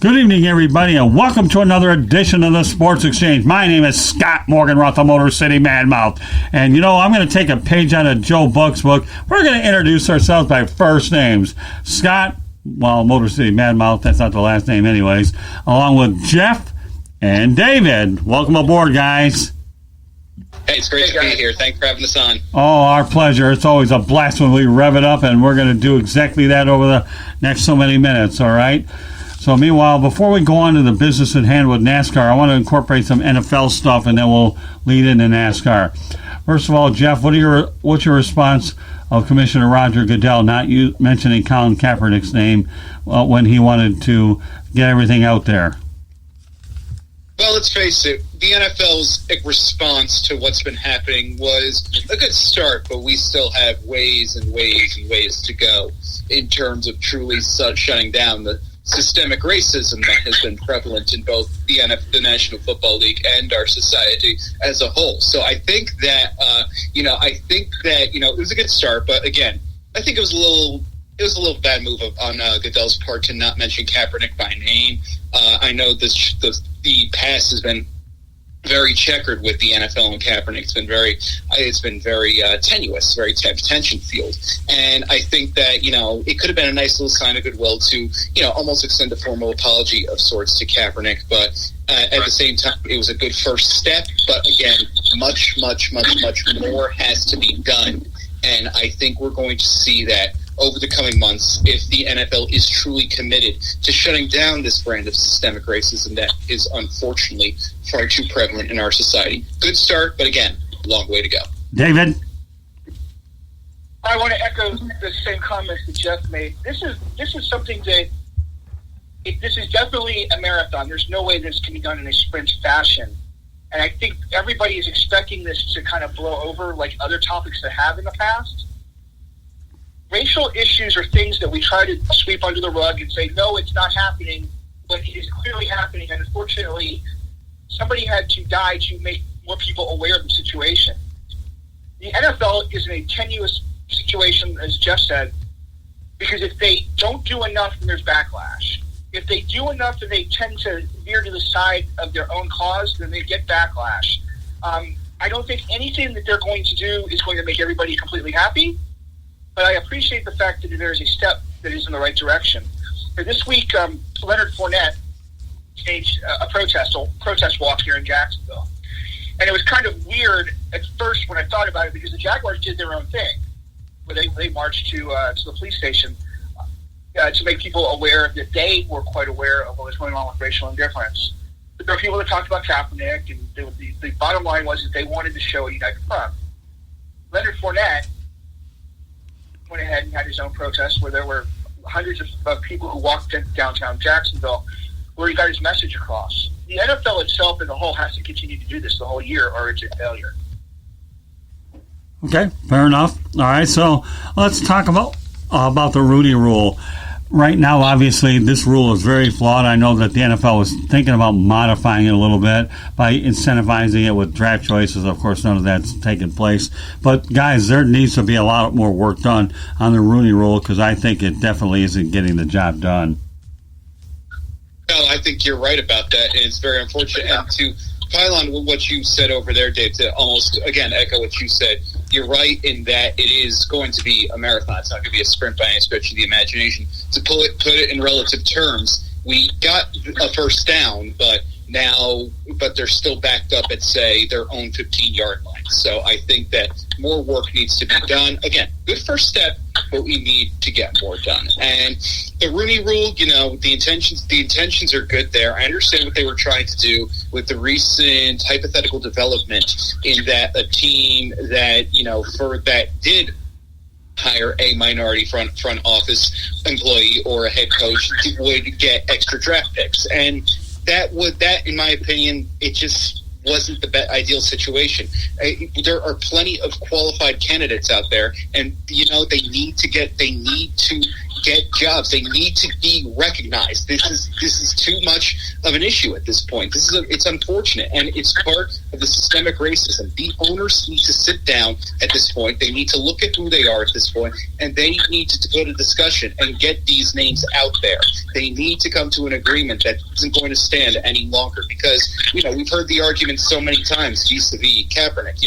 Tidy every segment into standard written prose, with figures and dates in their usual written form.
Good evening, everybody, and welcome to another edition of the Sports Exchange. My name is Scott Morganroth, the Motor City Madmouth. And, I'm going to take a page out of Joe Buck's book. We're going to introduce ourselves by first names. Scott, Motor City Madmouth, that's not the last name anyways, along with Jeff and David. Welcome aboard, guys. Hey, it's great to be here. Thanks for having us on. Oh, our pleasure. It's always a blast when we rev it up, and we're going to do exactly that over the next so many minutes, all right? So meanwhile, before we go on to the business at hand with NASCAR, I want to incorporate some NFL stuff, and then we'll lead into NASCAR. First of all, Jeff, what's your response of Commissioner Roger Goodell not mentioning Colin Kaepernick's name when he wanted to get everything out there? Well, let's face it, the NFL's response to what's been happening was a good start, but we still have ways and ways and ways to go in terms of truly shutting down the systemic racism that has been prevalent in both the National Football League and our society as a whole. So I think that, it was a good start, but again, I think it was a little bad move on Goodell's part to not mention Kaepernick by name. I know the past has been very checkered with the NFL and Kaepernick. It's been very tenuous, very tension-filled. And I think that, it could have been a nice little sign of goodwill to, almost extend a formal apology of sorts to Kaepernick. But at the same time, it was a good first step. But again, much, much, much, much more has to be done. And I think we're going to see that over the coming months if the NFL is truly committed to shutting down this brand of systemic racism that is unfortunately far too prevalent in our society. Good start, but again, long way to go. David? I want to echo the same comments that Jeff made. This is something that this is definitely a marathon. There's no way this can be done in a sprint fashion. And I think everybody is expecting this to kind of blow over like other topics that have in the past. Racial issues are things that we try to sweep under the rug and say, no, it's not happening, but it is clearly happening. And unfortunately, somebody had to die to make more people aware of the situation. The NFL is in a tenuous situation, as Jeff said, because if they don't do enough, then there's backlash. If they do enough and they tend to veer to the side of their own cause, then they get backlash. I don't think anything that they're going to do is going to make everybody completely happy. But I appreciate the fact that there is a step that is in the right direction. This week, Leonard Fournette staged a protest walk here in Jacksonville. And it was kind of weird at first when I thought about it because the Jaguars did their own thing, where they marched to the police station to make people aware that they were quite aware of what was going on with racial indifference. But there were people that talked about Kaepernick, and the bottom line was that they wanted to show a united front. Leonard Fournette went ahead and had his own protest where there were hundreds of people who walked in downtown Jacksonville where he got his message across. The NFL itself as a whole has to continue to do this the whole year or it's a failure. Okay, fair enough. All right, so let's talk about the Rooney Rule. Right now, obviously, this rule is very flawed. I know that the NFL was thinking about modifying it a little bit by incentivizing it with draft choices. Of course, none of that's taken place. But, guys, there needs to be a lot more work done on the Rooney Rule because I think it definitely isn't getting the job done. No, I think you're right about that, and it's very unfortunate. And to pile on what you said over there, Dave, to almost, again, echo what you said, you're right in that it is going to be a marathon. It's not going to be a sprint by any stretch of the imagination. To put it in relative terms, we got a first down, but they're still backed up at, say, their own 15-yard line. So I think that more work needs to be done. Again, good first step, but we need to get more done. And the Rooney Rule, the intentions are good there. I understand what they were trying to do with the recent hypothetical development in that a team that, that did hire a minority front office employee or a head coach would get extra draft picks. And that, in my opinion, it just wasn't the ideal situation. There are plenty of qualified candidates out there, and they need to get jobs. They need to be recognized. This is too much of an issue at this point. It's unfortunate, and it's part of the systemic racism. The owners need to sit down at this point. They need to look at who they are at this point, and they need to go to discussion and get these names out there. They need to come to an agreement that isn't going to stand any longer, because we've heard the argument so many times vis-a-vis Kaepernick.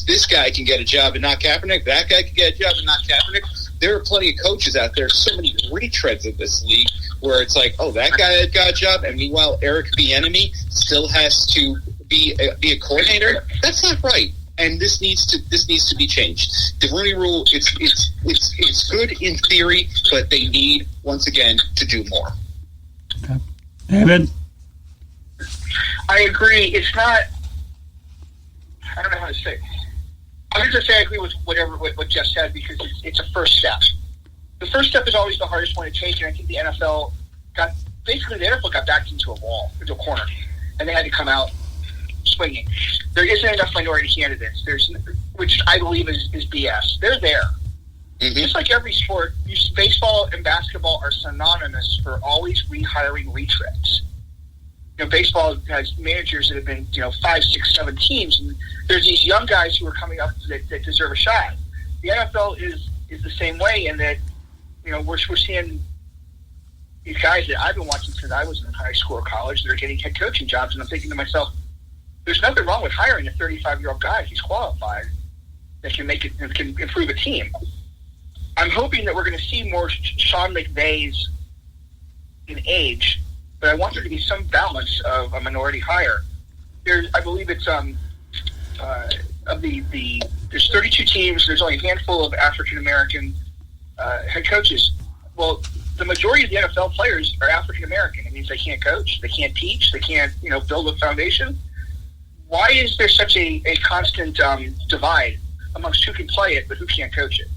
This guy can get a job and not Kaepernick. That guy can get a job and not Kaepernick. There are plenty of coaches out there, so many retreads of this league, where it's like, that guy got a job, and meanwhile Eric Bieniemy still has to be a coordinator. That's not right, and this needs to be changed. The Rooney Rule, it's good in theory, but they need, once again, to do more. Okay. David? I agree. It's not. I don't know how to say it. I'm going to say I agree with what Jeff said, because it's a first step. The first step is always the hardest one to take, and I think the NFL got backed into a corner, and they had to come out swinging. There isn't enough minority candidates. Which I believe is BS. They're there. Mm-hmm. Just like every sport, baseball and basketball are synonymous for always rehiring retreads. Baseball has managers that have been, 5, 6, 7 teams, and there's these young guys who are coming up that deserve a shot. The NFL is the same way, in that, we're seeing these guys that I've been watching since I was in high school or college that are getting head coaching jobs, and I'm thinking to myself, there's nothing wrong with hiring a 35-year-old guy if he's qualified that can can improve a team. I'm hoping that we're going to see more Sean McVays in age, but I want there to be some balance of a minority hire. I believe it's there's 32 teams. There's only a handful of African American head coaches. Well, the majority of the NFL players are African American. It means they can't coach, they can't teach, they can't build a foundation. Why is there such a constant divide amongst who can play it but who can't coach it?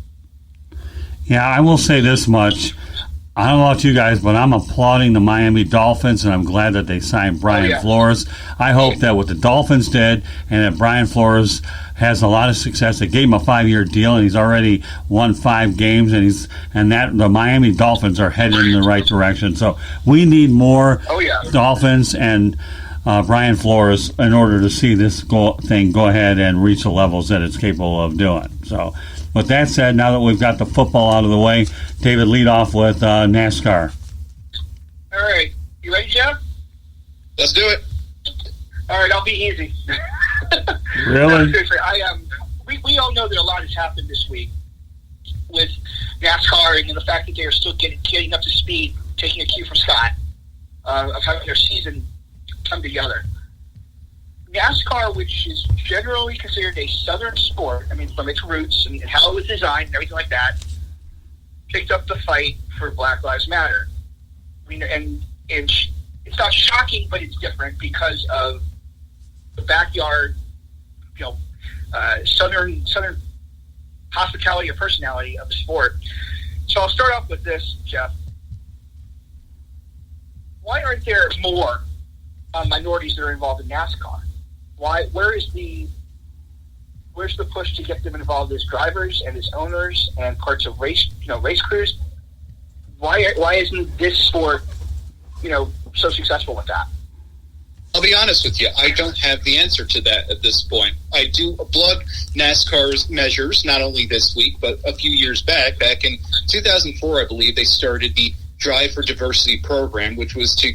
Yeah, I will say this much. I don't know about you guys, but I'm applauding the Miami Dolphins, and I'm glad that they signed Brian Flores. I hope that what the Dolphins did, and that Brian Flores has a lot of success. They gave him a 5-year deal, and he's already won 5 games, and the Miami Dolphins are headed in the right direction. So we need more Dolphins and Brian Flores in order to see this thing go ahead and reach the levels that it's capable of doing. So with that said, now that we've got the football out of the way, David, lead off with NASCAR. All right. You ready, Jeff? Let's do it. All right, I'll be easy. Really? No, seriously, we all know that a lot has happened this week with NASCAR, and the fact that they are still getting up to speed, taking a cue from Scott, of having their season come together. NASCAR, which is generally considered a southern sport, from its roots and how it was designed and everything like that, picked up the fight for Black Lives Matter. And it's not shocking, but it's different because of the backyard, southern hospitality or personality of the sport. So I'll start off with this, Jeff. Why aren't there more minorities that are involved in NASCAR? Where's the push to get them involved as drivers and as owners and parts of race crews? Why isn't this sport, so successful with that? I'll be honest with you. I don't have the answer to that at this point. I do applaud NASCAR's measures, not only this week, but a few years back in 2004, I believe they started the Drive for Diversity program, which was to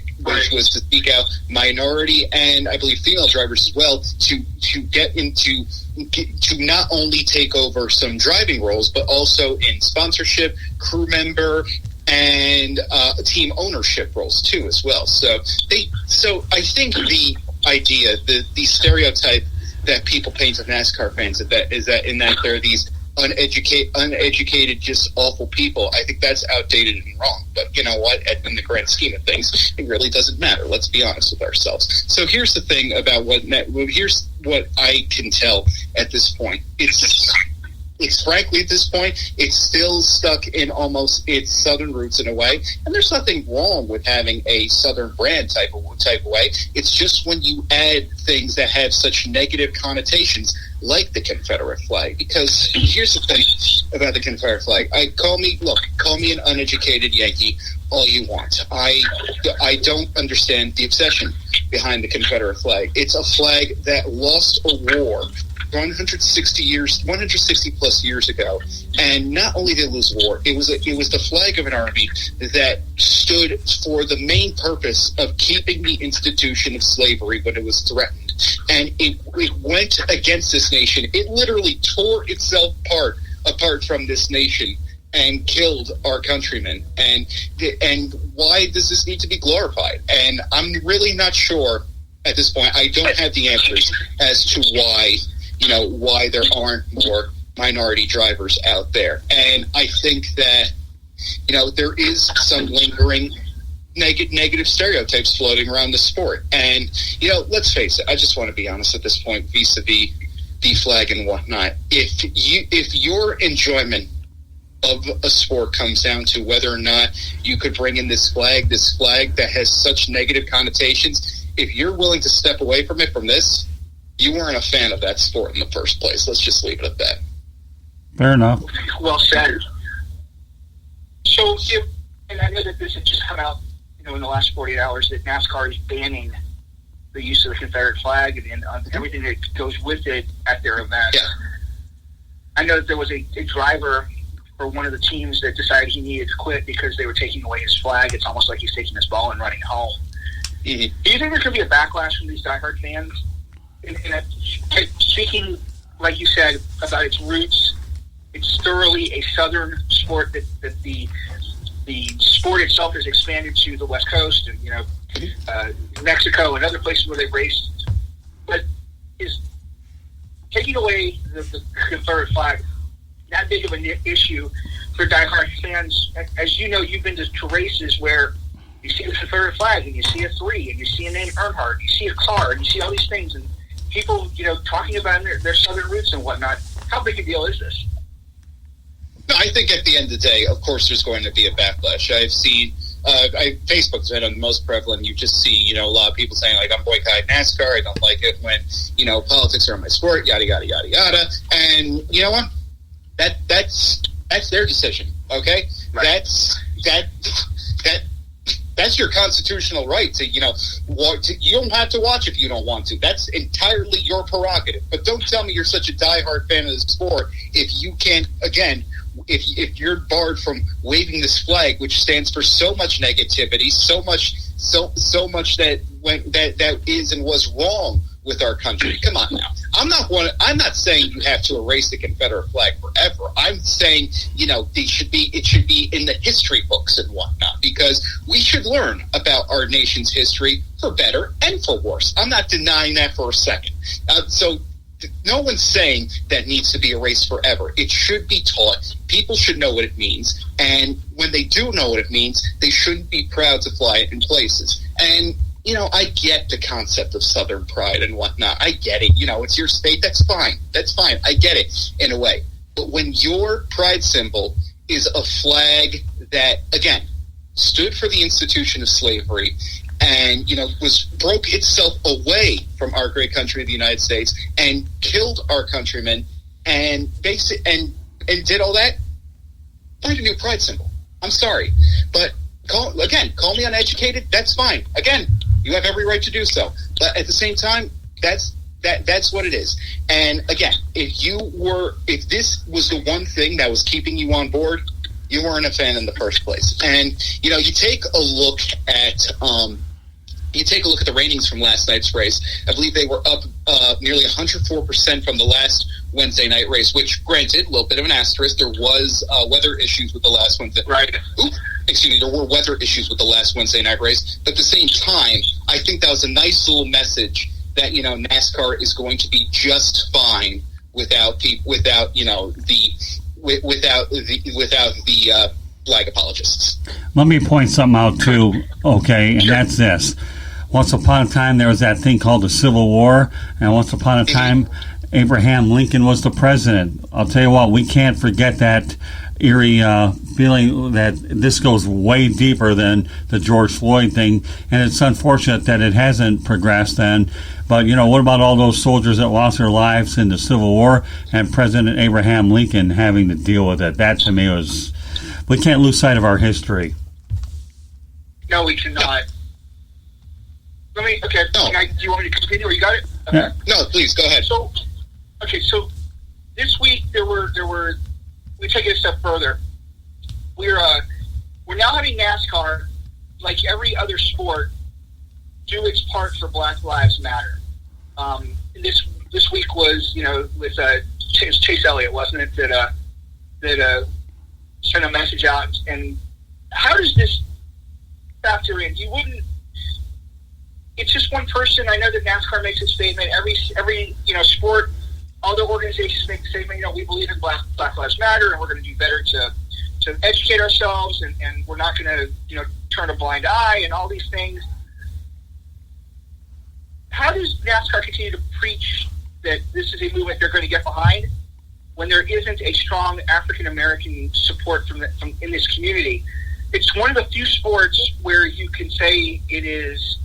seek out minority and I believe female drivers as well to get into to not only take over some driving roles, but also in sponsorship, crew member, and team ownership roles too as well. So I think the idea, the stereotype that people paint of NASCAR fans is that they're these uneducated, just awful people. I think that's outdated and wrong. But you know what? In the grand scheme of things, it really doesn't matter. Let's be honest with ourselves. So here's the thing about here's what I can tell at this point. it's frankly at this point, it's still stuck in almost its southern roots in a way. And there's nothing wrong with having a southern brand type of way. It's just when you add things that have such negative connotations, like the Confederate flag. Because here's the thing about the Confederate flag. Call me an uneducated Yankee all you want. I don't understand the obsession behind the Confederate flag. It's a flag that lost a war 160 plus years ago, and not only did it lose war, it was the flag of an army that stood for the main purpose of keeping the institution of slavery when it was threatened, and it went against this nation. It literally tore itself apart from this nation and killed our countrymen. And why does this need to be glorified? And I'm really not sure at this point. I don't have the answers as to why there aren't more minority drivers out there. And I think that, there is some lingering negative stereotypes floating around the sport. And, let's face it, I just want to be honest at this point, vis-a-vis the flag and whatnot. If your enjoyment of a sport comes down to whether or not you could bring in this flag that has such negative connotations, if you're willing to step away from this, you weren't a fan of that sport in the first place. Let's just leave it at that. Fair enough. Well said. So, and I know that this has just come out, in the last 48 hours, that NASCAR is banning the use of the Confederate flag and everything that goes with it at their events. Yeah. I know that there was a driver for one of the teams that decided he needed to quit because they were taking away his flag. It's almost like he's taking his ball and running home. Mm-hmm. Do you think there's going to be a backlash from these diehard fans? And speaking, like you said, about its roots, it's thoroughly a southern sport that the sport itself has expanded to the West Coast and Mexico and other places where they've raced. But is taking away the Confederate flag that big of an issue for diehard fans? As you know, you've been to races where you see the Confederate flag and you see a 3 and you see a name Earnhardt, you see a car and you see all these things and people, talking about their southern roots and whatnot. How big a deal is this? I think at the end of the day, of course, there's going to be a backlash. I've seen Facebook's been the most prevalent. You just see, a lot of people saying, like, I'm boycotting NASCAR. I don't like it when, politics are in my sport, yada, yada, yada, yada. And you know what? That's their decision, okay? Right. That's your constitutional right to, you don't have to watch if you don't want to. That's entirely your prerogative. But don't tell me you're such a diehard fan of the sport if you can't, again, if you're barred from waving this flag, which stands for so much negativity, so much that is and was wrong with our country. Come on now. I'm not saying you have to erase the Confederate flag forever. I'm saying, it should be in the history books and whatnot, because we should learn about our nation's history for better and for worse. I'm not denying that for a second. So no one's saying that needs to be erased forever. It should be taught. People should know what it means. And when they do know what it means, they shouldn't be proud to fly it in places. And I get the concept of Southern pride and whatnot. I get it. It's your state. That's fine. I get it in a way. But when your pride symbol is a flag that, again, stood for the institution of slavery and, broke itself away from our great country, the United States, and killed our countrymen and did all that, find a new pride symbol. I'm sorry. But call me uneducated. That's fine. Again, you have every right to do so. But at the same time, that's what it is. And again, if this was the one thing that was keeping you on board, you weren't a fan in the first place. And you take a look at the ratings from last night's race. I believe they were up nearly 104% from the last Wednesday night race, which, granted, a little bit of an asterisk. There was weather issues with the last Wednesday. Right. There were weather issues with the last Wednesday night race. But at the same time, I think that was a nice little message that, NASCAR is going to be just fine without the flag apologists. Let me point something out too, okay, and sure. That's this. Once upon a time, there was that thing called the Civil War, and once upon a time, Abraham Lincoln was the president. I'll tell you what, we can't forget that eerie feeling that this goes way deeper than the George Floyd thing, and it's unfortunate that it hasn't progressed then. But, what about all those soldiers that lost their lives in the Civil War and President Abraham Lincoln having to deal with it? That, to me, we can't lose sight of our history. No, we cannot. Okay, no. Do you want me to continue, or you got it? Okay. Yeah. No, please, go ahead. So this week there were we take it a step further. We're now having NASCAR, like every other sport, do its part for Black Lives Matter. This week was, with Chase Elliott, wasn't it, that sent a message out? And how does this factor in? It's just one person. I know that NASCAR makes a statement. Every sport, all the organizations make a statement. We believe in Black Lives Matter, and we're going to do better to educate ourselves, and we're not going to turn a blind eye and all these things. How does NASCAR continue to preach that this is a movement they're going to get behind when there isn't a strong African American support from in this community? It's one of the few sports where you can say it is.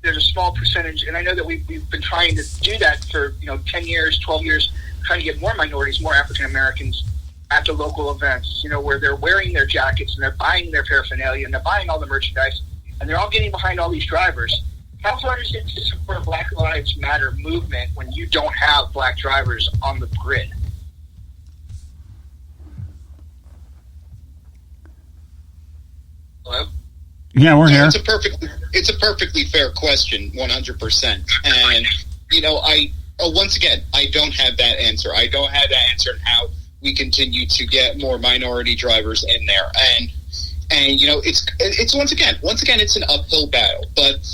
There's a small percentage, and I know that we've been trying to do that for 10 years, 12 years, trying to get more minorities, more African Americans at the local events. Where they're wearing their jackets and they're buying their paraphernalia and they're buying all the merchandise, and they're all getting behind all these drivers. How hard is it to support a Black Lives Matter movement when you don't have black drivers on the grid? Hello? Yeah, we're here. It's a perfectly fair question, 100%. And once again, I don't have that answer. I don't have that answer on how we continue to get more minority drivers in there. And it's once again it's an uphill battle. But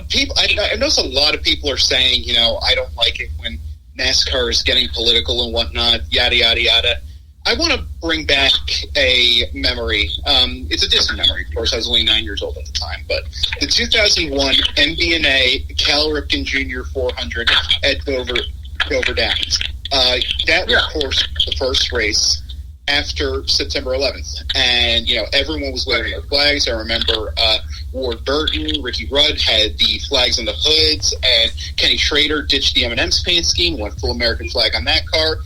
people, I notice a lot of people are saying, I don't like it when NASCAR is getting political and whatnot, yada yada yada. I want to bring back a memory. It's a distant memory, of course. I was only 9 years old at the time. But the 2001 MBNA Cal Ripken Jr. 400 at Dover Downs. That was, of course, the first race after September 11th. And, everyone was waving their flags. I remember Ward Burton, Ricky Rudd had the flags on the hoods, and Kenny Schrader ditched the M&M's paint scheme, went full American flag on that car.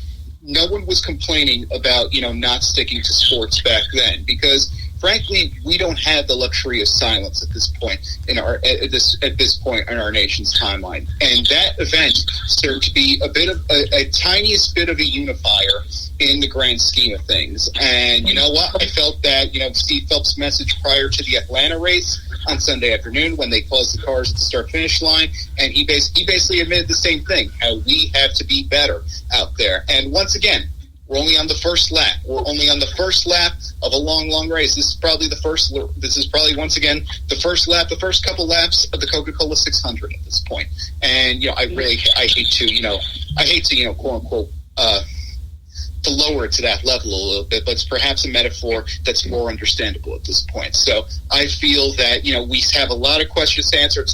No one was complaining about, not sticking to sports back then, because frankly, we don't have the luxury of silence at this point at this point in our nation's timeline. And that event served to be a tiniest bit of a unifier in the grand scheme of things. And you know what? I felt that, Steve Phelps' message prior to the Atlanta race on Sunday afternoon when they paused the cars at the start-finish line, and he basically admitted the same thing, how we have to be better out there. And once again, we're only on the first lap. We're only on the first lap of a long, long race. This is probably once again the first lap, the first couple laps of the Coca-Cola 600 at this point. And I hate to quote unquote to lower it to that level a little bit, but it's perhaps a metaphor that's more understandable at this point. So I feel that we have a lot of questions to answer.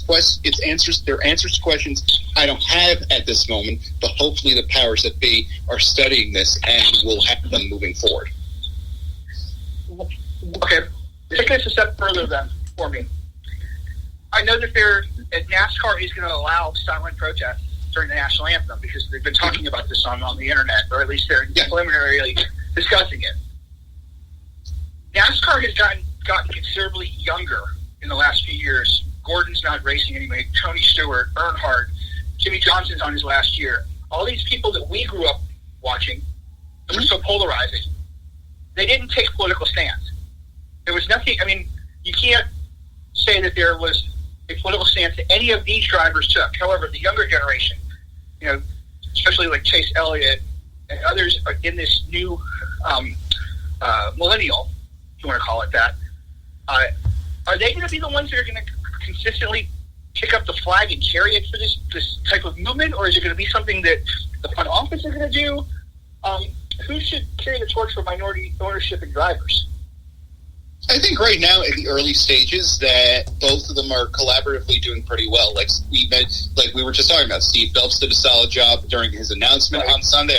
They're answers to questions I don't have at this moment, but hopefully the powers that be are studying this and will have them moving forward. Okay, take this a step further then for me. I know that NASCAR is going to allow silent protests during the national anthem, because they've been talking about this on the internet, or at least they're preliminarily discussing it. NASCAR has gotten considerably younger in the last few years. Gordon's not racing anymore. Tony Stewart, Earnhardt, Jimmy Johnson's on his last year. All these people that we grew up watching that were so polarizing, they didn't take political stands. There was nothing. I mean, you can't say that there was a political stance that any of these drivers took. However, the younger generation, especially like Chase Elliott and others are in this new millennial, if you want to call it that, are they going to be the ones that are going to consistently pick up the flag and carry it for this type of movement, or is it going to be something that the front office is going to do? Who should carry the torch for minority ownership and drivers? I think right now in the early stages that both of them are collaboratively doing pretty well. Like we were just talking about, Steve Phelps did a solid job during his announcement on Sunday.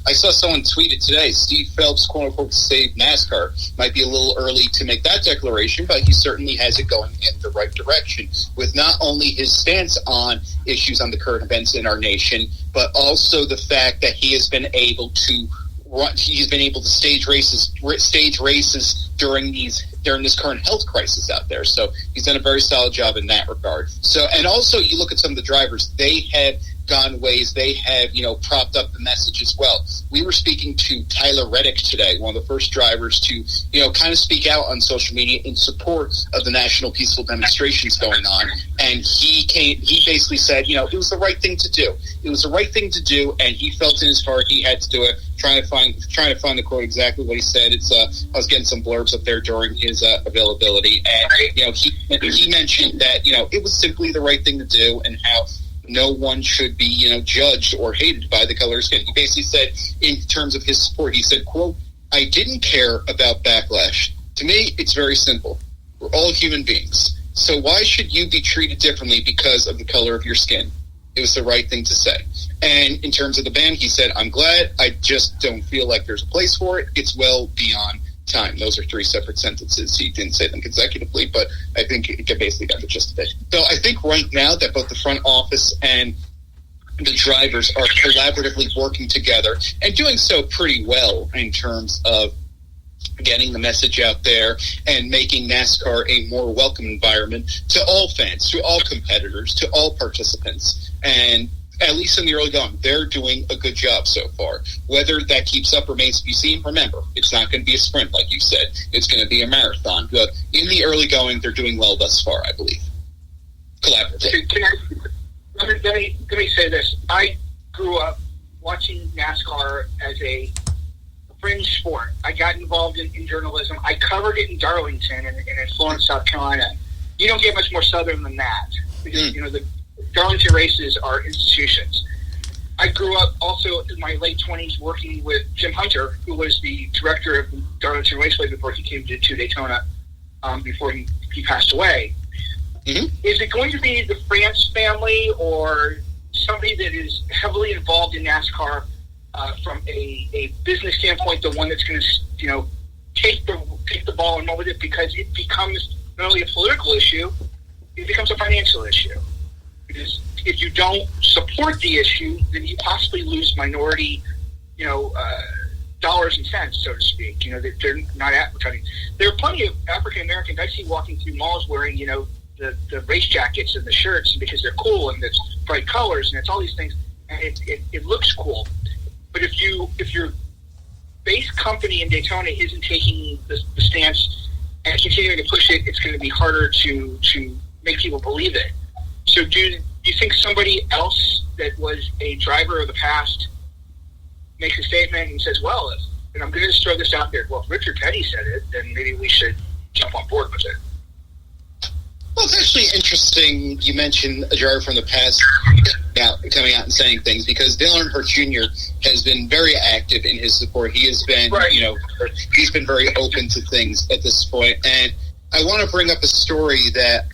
I saw someone tweet it today. Steve Phelps, quote unquote, saved NASCAR. Might be a little early to make that declaration, but he certainly has it going in the right direction with not only his stance on issues on the current events in our nation, but also the fact that he has been able to stage races during this current health crisis out there. So he's done a very solid job in that regard. So, and also you look at some of the drivers, they have gone ways, they have, propped up the message as well. We were speaking to Tyler Reddick today, one of the first drivers to, kind of speak out on social media in support of the national peaceful demonstrations going on. And he basically said, it was the right thing to do. It was the right thing to do, and he felt in his heart he had to do it. Trying to find the quote exactly what he said. I was getting some blurbs up there during his availability, and he mentioned that it was simply the right thing to do, and how no one should be judged or hated by the color of skin. He basically said, in terms of his support, he said, quote, "I didn't care about backlash. To me, it's very simple. We're all human beings. So why should you be treated differently because of the color of your skin? It was the right thing to say." And in terms of the ban, he said, "I'm glad. I just don't feel like there's a place for it. It's well beyond time." Those are three separate sentences. He didn't say them consecutively, but I think it basically got the gist of it. So I think right now that both the front office and the drivers are collaboratively working together and doing so pretty well in terms of getting the message out there and making NASCAR a more welcome environment to all fans, to all competitors, to all participants. And at least in the early going, they're doing a good job so far. Whether that keeps up remains to be seen. Remember, it's not going to be a sprint, like you said. It's going to be a marathon. But in the early going, they're doing well thus far, I believe. Collaboratively. Let me say this. I grew up watching NASCAR as a fringe sport. I got involved in journalism. I covered it in Darlington and in Florence, South Carolina. You don't get much more southern than that. Because, the Darlington races are institutions. I grew up also in my late 20s working with Jim Hunter, who was the director of the Darlington Raceway before he came to Daytona, before he passed away. Mm-hmm. Is it going to be the France family or somebody that is heavily involved in NASCAR from a business standpoint, the one that's going to, take the ball and run with it, because it becomes not only a political issue, it becomes a financial issue. Because if you don't support the issue, then you possibly lose minority, dollars and cents, so to speak. They're not advertising. There are plenty of African Americans I see walking through malls wearing, the race jackets and the shirts because they're cool and it's bright colors and it's all these things, and it looks cool. But if your base company in Daytona isn't taking the stance and continuing to push it, it's going to be harder to make people believe it. So do you think somebody else that was a driver of the past makes a statement and says, well, and I'm going to just throw this out there, well, if Richard Petty said it, then maybe we should jump on board with it? Well, it's actually interesting you mentioned a driver from the past coming out and saying things, because Dale Earnhardt Jr. has been very active in his support. He has been, he's been very open to things at this point. And I want to bring up a story that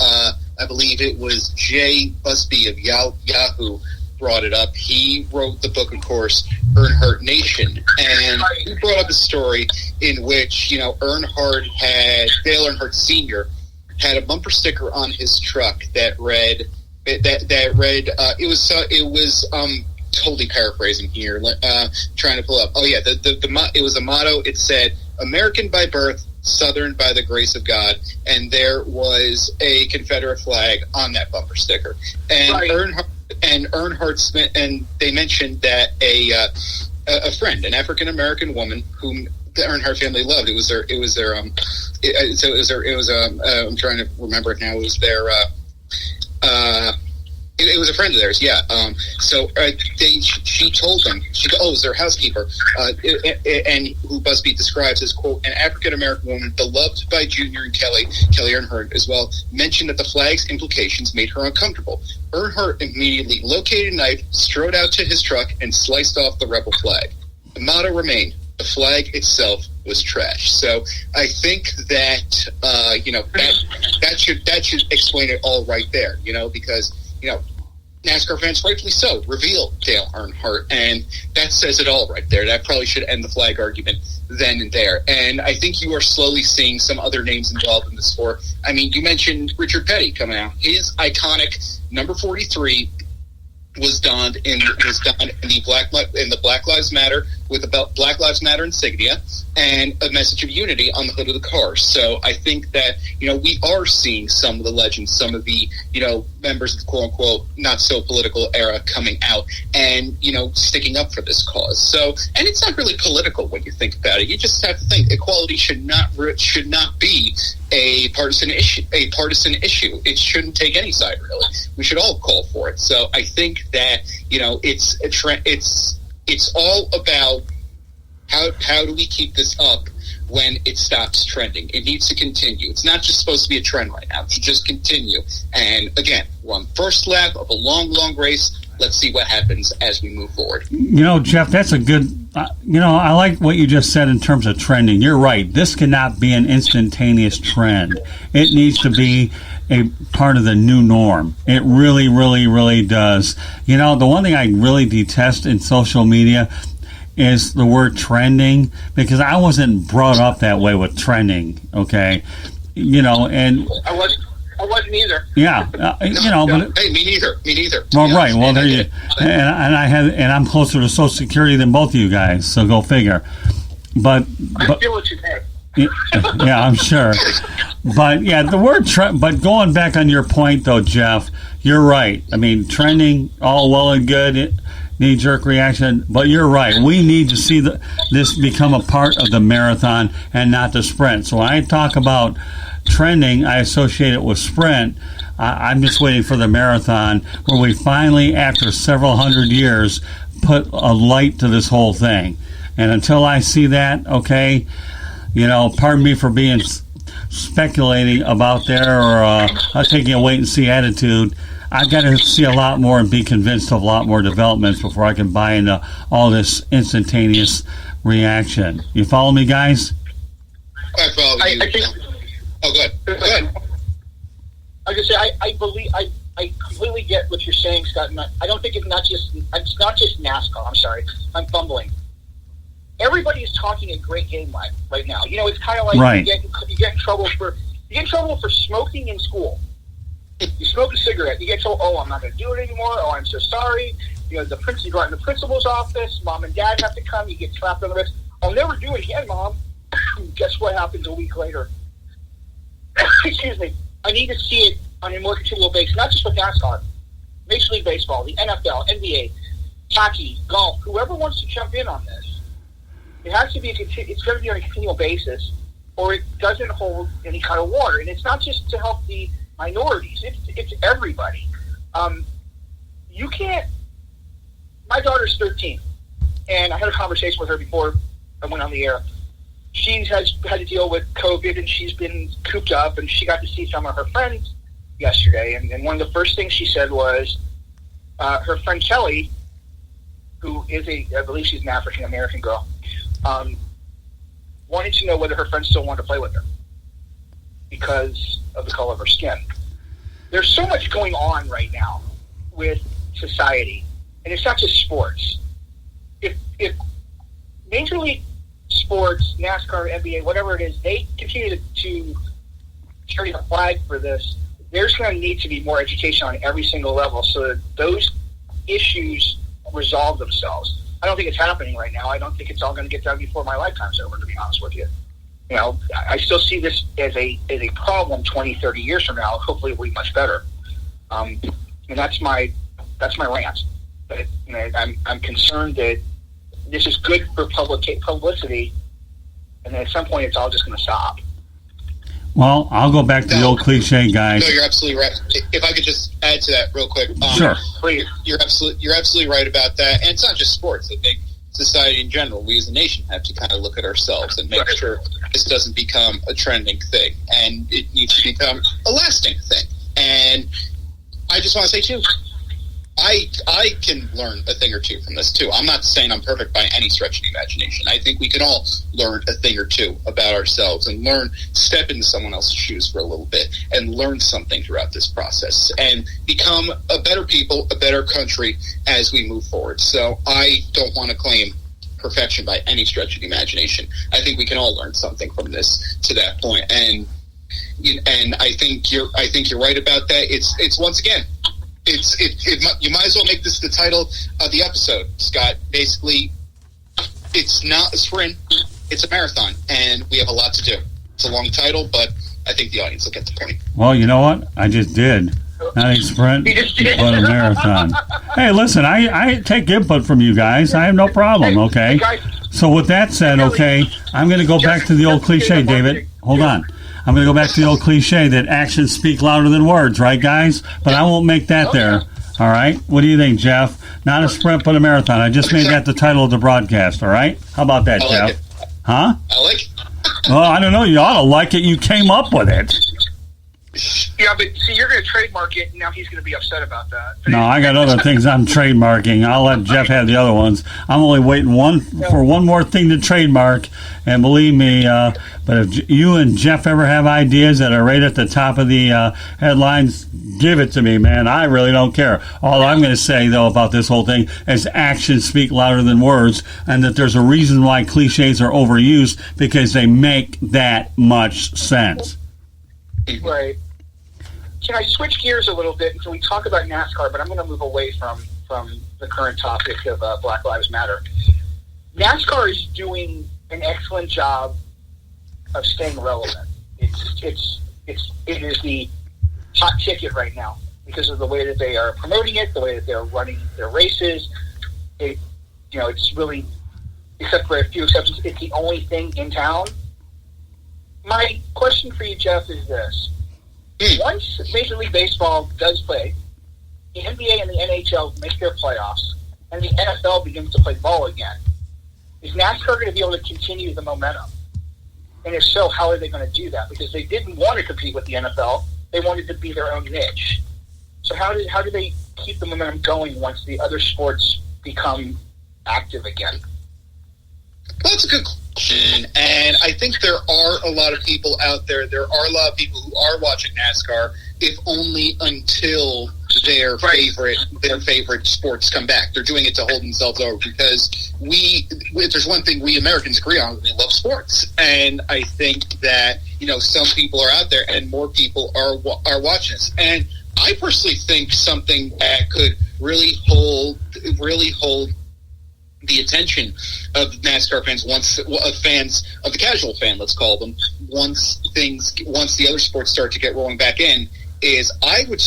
I believe it was Jay Busby of Yahoo brought it up. He wrote the book, of course, Earnhardt Nation, and he brought up a story in which, Dale Earnhardt Sr. had a bumper sticker on his truck that read, it was totally paraphrasing here, trying to pull up. Oh yeah, it was a motto. It said, "American by birth, Southern by the grace of God," and there was a Confederate flag on that bumper sticker. And Earnhardt Smith, and they mentioned that a friend, an African American woman whom the Earnhardt family loved. I'm trying to remember it now. It was their. It was a friend of theirs, yeah. She told them, it was their housekeeper, and who Busby describes as, quote, an African-American woman beloved by Junior and Kelly Earnhardt as well, mentioned that the flag's implications made her uncomfortable. Earnhardt immediately located a knife, strode out to his truck, and sliced off the rebel flag. The motto remained, the flag itself was trash. So I think that that should explain it all right there. Because NASCAR fans, rightfully so, reveal Dale Earnhardt, and that says it all right there. That probably should end the flag argument then and there. And I think you are slowly seeing some other names involved in the sport. I mean, you mentioned Richard Petty coming out. His iconic number 43 was donned in the Black Lives Matter with the Black Lives Matter insignia and a message of unity on the hood of the car. So I think that we are seeing some of the legends, some of the members of the quote unquote not so political era coming out and sticking up for this cause. So, and it's not really political when you think about it. You just have to think equality should not be a partisan issue. It shouldn't take any side, really. We should all call for it. So I think that it's a trend. It's all about how do we keep this up when it stops trending. It needs to continue. It's not just supposed to be a trend right now. It should just continue. And again, we're on the first lap of a long, long race. Let's see what happens as we move forward. Jeff, that's a good, I like what you just said in terms of trending. You're right. This cannot be an instantaneous trend. It needs to be a part of the new norm. It really, really, really does. The one thing I really detest in social media is the word trending, because I wasn't brought up that way with trending, okay? And I wasn't either. Yeah, but hey, me neither. Well, right. Well, there you. And I'm closer to Social Security than both of you guys, so go figure. But I feel what you mean. Yeah, I'm sure. But yeah, the word trend. But going back on your point, though, Jeff, you're right. I mean, trending, all well and good. Knee-jerk reaction, but you're right. We need to see this become a part of the marathon and not the sprint. So when I talk about trending, I associate it with sprint. I'm just waiting for the marathon where we finally, after several hundred years, put a light to this whole thing. And until I see that, okay, pardon me for being speculating about there or taking a wait-and-see attitude. I've got to see a lot more and be convinced of a lot more developments before I can buy into all this instantaneous reaction. You follow me, guys? I follow you. I think, go ahead. I just say I completely get what you're saying, Scott. And I don't think it's not just NASCAR. I'm sorry, I'm fumbling. Everybody is talking a great game right now. It's kind of like right. you get in trouble for smoking in school. You smoke a cigarette, you get told, "Oh, I'm not going to do it anymore. Oh, I'm so sorry." You go out in the principal's office. Mom and dad have to come. You get slapped on the wrist. "I'll never do it again, Mom." Guess what happens a week later? Excuse me. I need to see it on a more continual basis, not just with NASCAR, Major League Baseball, the NFL, NBA, hockey, golf. Whoever wants to jump in on this, it has to be. It's going to be on a continual basis, or it doesn't hold any kind of water. And it's not just to help the minorities. It's everybody. You can't. My daughter's 13, and I had a conversation with her before I went on the air. She has had to deal with COVID, and she's been cooped up, and she got to see some of her friends yesterday. And one of the first things she said was her friend Kelly, who is I believe she's an African American girl, wanted to know whether her friends still wanted to play with her because of the color of her skin. There's so much going on right now with society, and it's not just sports. If Major League Sports, NASCAR, NBA, whatever it is, they continue to carry the flag for this, there's going to need to be more education on every single level so that those issues resolve themselves. I don't think it's happening right now. I don't think it's all going to get done before my lifetime's over, to be honest with you. I still see this as a problem 20, 30 years from now. Hopefully it will be much better. And that's my rant. But, I'm concerned that this is good for publicity, and then at some point it's all just going to stop. Well, I'll go back to the old cliche, guys. No, you're absolutely right. If I could just add to that real quick. Sure. You're absolutely right about that. And it's not just sports. I think society in general, we as a nation have to kind of look at ourselves and make sure this doesn't become a trending thing, and it needs to become a lasting thing. And I just want to say too, I can learn a thing or two from this too. I'm not saying I'm perfect by any stretch of the imagination. I think we can all learn a thing or two about ourselves and step into someone else's shoes for a little bit and learn something throughout this process and become a better people, a better country as we move forward. So I don't want to claim perfection by any stretch of the imagination. I think we can all learn something from this to that point. And I think you're right about that. It's once again, you might as well make this the title of the episode, Scott. Basically, it's not a sprint, it's a marathon, and we have a lot to do. It's a long title, but I think the audience will get the point. Well, you know what? I just did. Not a sprint, but a marathon. Hey, listen, I take input from you guys. I have no problem, okay? So with that said, okay, I'm going to go back to the old cliche, David. Hold on. I'm going to go back to the old cliche that actions speak louder than words, right, guys? But I won't make that there. All right? What do you think, Jeff? Not a sprint, but a marathon. I just made that the title of the broadcast, all right? How about that, Jeff? Huh? I like it. Well, I don't know. You ought to like it. You came up with it. Yeah, but see, you're going to trademark it, and now he's going to be upset about that. No, I got other things I'm trademarking. I'll let Jeff have the other ones. I'm only waiting for one more thing to trademark, and believe me, but if you and Jeff ever have ideas that are right at the top of the headlines, give it to me, man. I really don't care. All I'm going to say, though, about this whole thing is actions speak louder than words, and that there's a reason why cliches are overused, because they make that much sense. Right. Can I switch gears a little bit until we talk about NASCAR, but I'm going to move away from the current topic of Black Lives Matter. NASCAR is doing an excellent job of staying relevant. It is the hot ticket right now because of the way that they are promoting it, the way that they're running their races. It's really, except for a few exceptions, it's the only thing in town. My question for you, Jeff, is this. Once Major League Baseball does play, the NBA and the NHL make their playoffs, and the NFL begins to play ball again, is NASCAR going to be able to continue the momentum? And if so, how are they going to do that? Because they didn't want to compete with the NFL. They wanted to be their own niche. So how do they keep the momentum going once the other sports become active again? Well, that's a good question, and I think there are a lot of people out there. There are a lot of people who are watching NASCAR, if only until their favorite sports come back. They're doing it to hold themselves over because if there's one thing we Americans agree on, we love sports, and I think that some people are out there, and more people are watching us. And I personally think something that could really hold the attention of NASCAR fans, fans of the casual fan, let's call them, once the other sports start to get rolling back in, is I would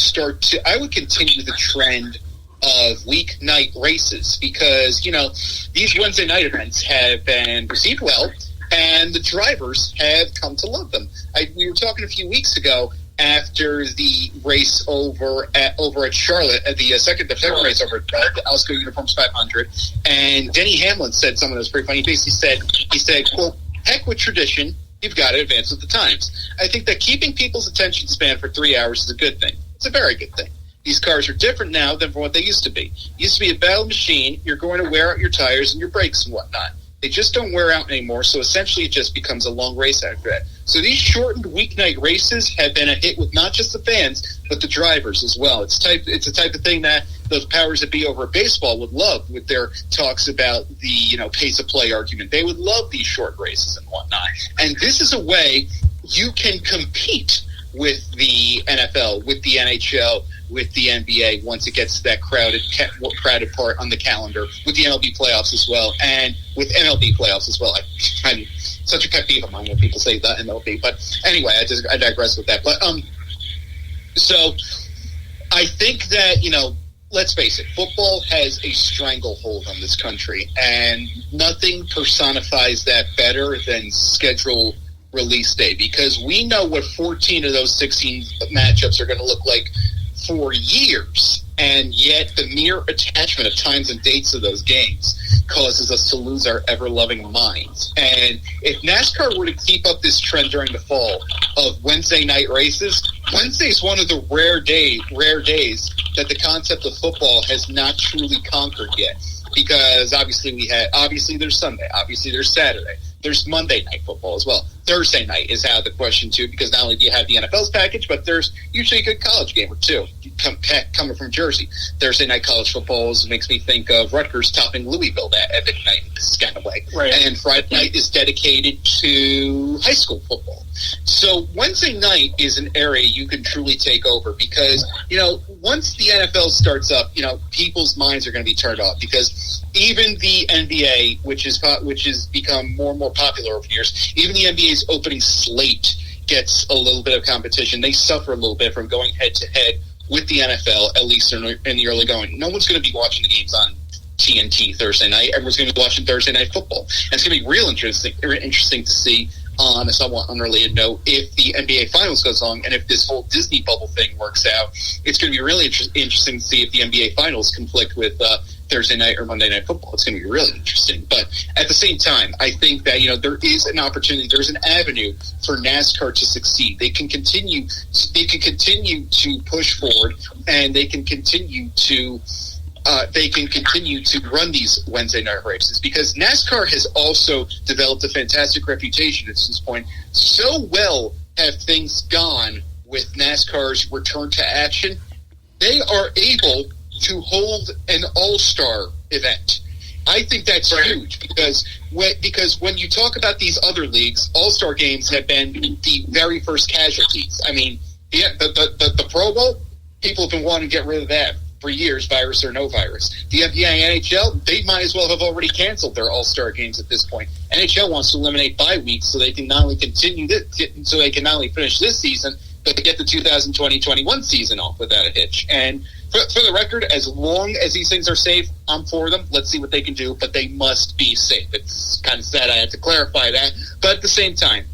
continue the trend of weeknight races because, these Wednesday night events have been received well and the drivers have come to love them. We were talking a few weeks ago after the race over at Charlotte, at the second race over at the Alsco Uniforms 500, and Denny Hamlin said something that was pretty funny. He basically said, quote, "Heck with tradition, you've got to advance with the times." I think that keeping people's attention span for 3 hours is a good thing. It's a very good thing. These cars are different now than from what they used to be. It used to be a battle machine. You're going to wear out your tires and your brakes and whatnot. They just don't wear out anymore, so essentially it just becomes a long race after that. So these shortened weeknight races have been a hit with not just the fans, but the drivers as well. It's the type of thing that those powers that be over at baseball would love with their talks about the pace of play argument. They would love these short races and whatnot. And this is a way you can compete with the NFL, with the NHL, with the NBA once it gets to that crowded part on the calendar, with the MLB playoffs as well, and with MLB playoffs as well. I'm such a pet peeve of mine when people say the MLB, but anyway, I digress with that. But so I think that let's face it, football has a stranglehold on this country, and nothing personifies that better than schedule release day, because we know what 14 of those 16 matchups are going to look like for years, and yet the mere attachment of times and dates of those games causes us to lose our ever-loving minds. And if NASCAR were to keep up this trend during the fall of Wednesday night races, Wednesday is one of the rare days that the concept of football has not truly conquered yet. Because obviously there's Sunday, obviously there's Saturday, there's Monday night football as well. Thursday night is out of the question too, because not only do you have the NFL's package, but there's usually a good college game or two coming from Jersey. Thursday night college football makes me think of Rutgers topping Louisville that epic night this kind of way. Right. And Friday night is dedicated to high school football. So Wednesday night is an area you can truly take over because, once the NFL starts up, people's minds are going to be turned off because even the NBA, which has become more and more popular over the years, even the NBA's opening slate gets a little bit of competition. They suffer a little bit from going head-to-head with the NFL, at least in the early going. No one's going to be watching the games on TNT Thursday night. Everyone's going to be watching Thursday night football. And it's going to be real interesting to see, on a somewhat unrelated note, if the NBA Finals goes on and if this whole Disney bubble thing works out. It's going to be really interesting to see if the NBA Finals conflict with Thursday night or Monday night football. It's going to be really interesting. But at the same time, I think that, there is an opportunity, there's an avenue for NASCAR to succeed. They can continue to push forward, and they can continue to run these Wednesday night races because NASCAR has also developed a fantastic reputation at this point. So well have things gone with NASCAR's return to action. They are able to hold an all-star event. I think that's huge because when you talk about these other leagues, all-star games have been the very first casualties. I mean, the Pro Bowl, people have been wanting to get rid of that for years, virus or no virus. The NBA and NHL, they might as well have already canceled their all-star games at this point. NHL wants to eliminate bye weeks so they can not only finish this season, but to get the 2020-21 season off without a hitch. And for the record, as long as these things are safe, I'm for them. Let's see what they can do, but they must be safe. It's kind of sad I have to clarify that. But at the same time,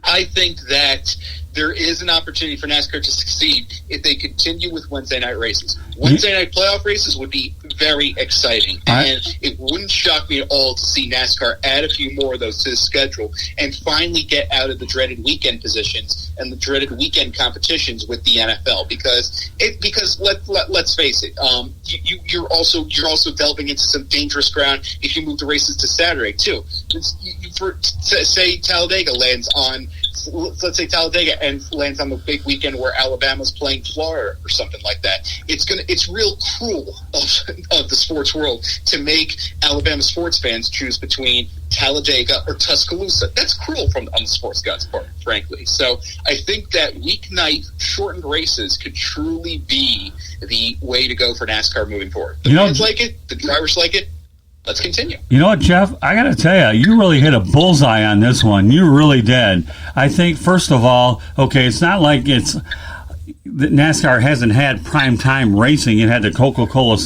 I think that there is an opportunity for NASCAR to succeed if they continue with Wednesday night races. Wednesday night playoff races would be very exciting, and it wouldn't shock me at all to see NASCAR add a few more of those to the schedule and finally get out of the dreaded weekend positions and the dreaded weekend competitions with the NFL. Because let's face it, you're also delving into some dangerous ground if you move the races to Saturday too. Say Talladega lands on. Let's say Talladega and lands on the big weekend where Alabama's playing Florida or something like that. It's real cruel of the sports world to make Alabama sports fans choose between Talladega or Tuscaloosa. That's cruel on the sports gods' part, frankly. So I think that weeknight shortened races could truly be the way to go for NASCAR moving forward. The fans like it, the drivers like it. Let's continue. You know what, Jeff? I got to tell you, you really hit a bullseye on this one. You really did. I think, first of all, okay, it's not like NASCAR hasn't had prime time racing. It had the Coca-Cola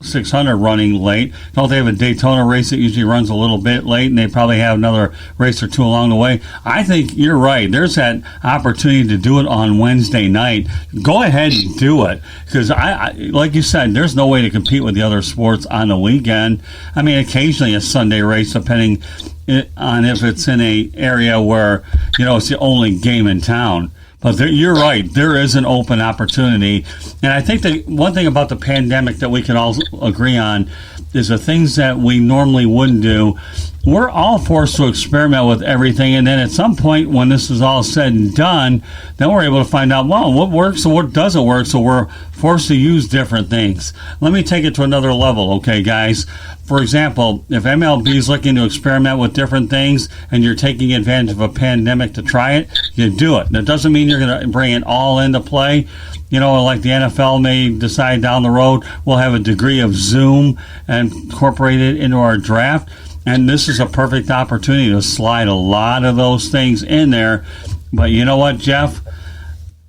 600 running late. Don't they have a Daytona race that usually runs a little bit late, and they probably have another race or two along the way? I think you're right. There's that opportunity to do it on Wednesday night. Go ahead and do it, because I like you said, there's no way to compete with the other sports on the weekend. I mean, occasionally a Sunday race, depending on if it's in a area where it's the only game in town. But you're right. There is an open opportunity. And I think the one thing about the pandemic that we can all agree on is the things that we normally wouldn't do. We're all forced to experiment with everything. And then at some point when this is all said and done, then we're able to find out, well, what works and what doesn't work. So we're forced to use different things. Let me take it to another level, okay, guys? For example, if MLB is looking to experiment with different things and you're taking advantage of a pandemic to try it, you do it. That doesn't mean you're going to bring it all into play. Like the NFL may decide down the road, we'll have a degree of Zoom and incorporate it into our draft. And this is a perfect opportunity to slide a lot of those things in there. But you know what, Jeff?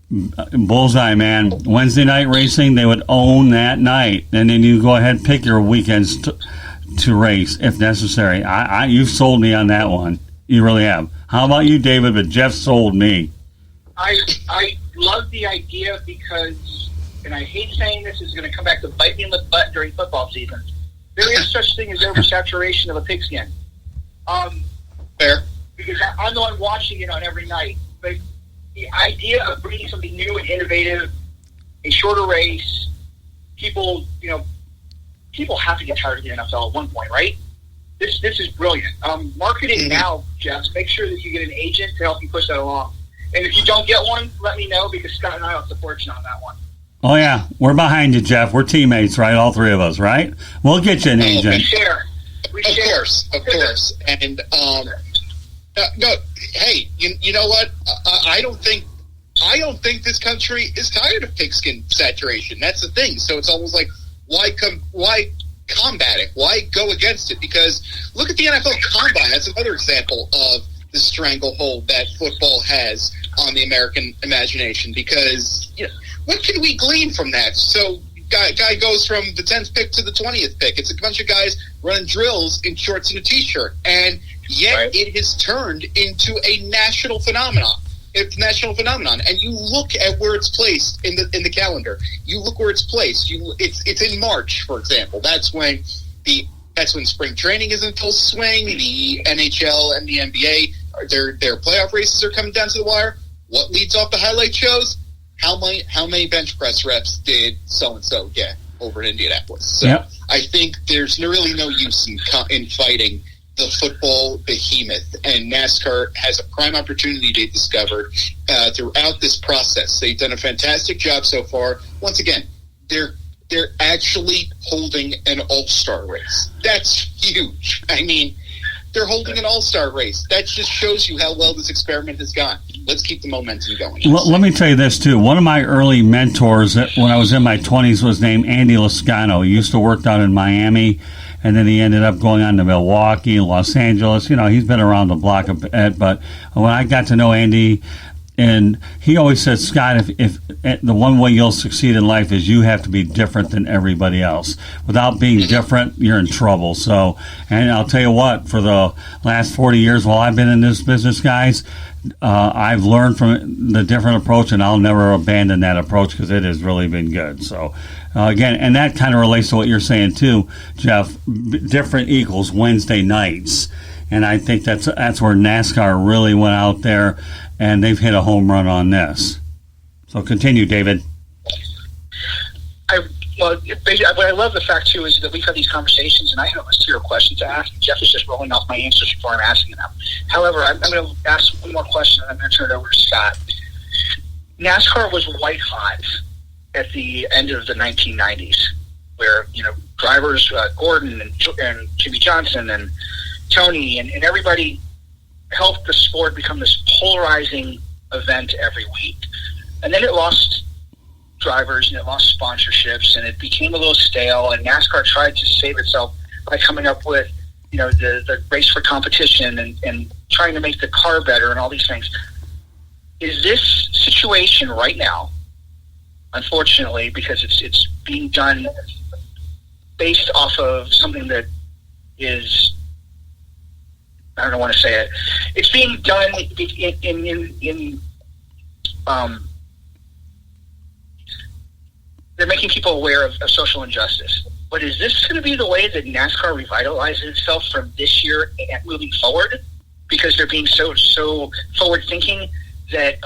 Bullseye, man. Wednesday night racing, they would own that night. And then you go ahead and pick your weekends to race if necessary. You've sold me on that one. You really have. How about you, David? But Jeff sold me. I love the idea because, and I hate saying this, is going to come back to bite me in the butt during football season. There is such thing as oversaturation of a pigskin. Fair. Because I'm the one watching it on every night. But the idea of bringing something new and innovative, a shorter race, people have to get tired of the NFL at one point, right? This is brilliant. Marketing now, Jeff. Make sure that you get an agent to help you push that along. And if you don't get one, let me know, because Scott and I will support you on that one. Oh, yeah. We're behind you, Jeff. We're teammates, right? All three of us, right? We'll get you an agent. We share. Of course. And, no, hey, you know what? I don't think this country is tired of pigskin saturation. That's the thing. So it's almost like, why combat it? Why go against it? Because look at the NFL Combine. That's another example of the stranglehold that football has on the American imagination. Because what can we glean from that? So guy goes from the 10th pick to the 20th pick. It's a bunch of guys running drills in shorts and a t-shirt, and yet it has turned into a national phenomenon. It's a national phenomenon, and you look at where it's placed in the calendar. You look where it's placed. It's in March, for example. That's when spring training is in full swing. The NHL and the NBA, their playoff races are coming down to the wire. What leads off the highlight shows? How many bench press reps did so and so get over in Indianapolis? So I think there's really no use in fighting the football behemoth, and NASCAR has a prime opportunity they discovered throughout this process. They've done a fantastic job so far. Once again, they're actually holding an all-star race. That's huge. I mean, they're holding an all-star race. That just shows you how well this experiment has gone. Let's keep the momentum going. Let me tell you this, too. One of my early mentors when I was in my 20s was named Andy Lascano. He used to work down in Miami, and then he ended up going on to Milwaukee, Los Angeles. He's been around the block a bit. But when I got to know Andy, and he always said, Scott, if the one way you'll succeed in life is you have to be different than everybody else. Without being different, you're in trouble. So, and I'll tell you what, for the last 40 years while I've been in this business, guys, I've learned from the different approach, and I'll never abandon that approach because it has really been good. So, again, and that kind of relates to what you're saying too, Jeff. Different equals Wednesday nights, and I think that's where NASCAR really went out there, and they've hit a home run on this. So continue, David. What I love the fact too is that we've had these conversations, and I have a serious question to ask. Jeff is just rolling off my answers before I'm asking them. However, I'm going to ask one more question, and I'm going to turn it over to Scott. NASCAR was white hot at the end of the 1990s, where drivers Gordon and Jimmy Johnson and Tony and everybody helped the sport become this polarizing event every week, and then it lost drivers and it lost sponsorships, and it became a little stale. And NASCAR tried to save itself by coming up with the race for competition and trying to make the car better and all these things. Is this situation right now, unfortunately, because it's being done based off of something that is, I don't want to say it. It's being done they're making people aware of social injustice. But is this going to be the way that NASCAR revitalizes itself from this year and moving forward? Because they're being so forward thinking that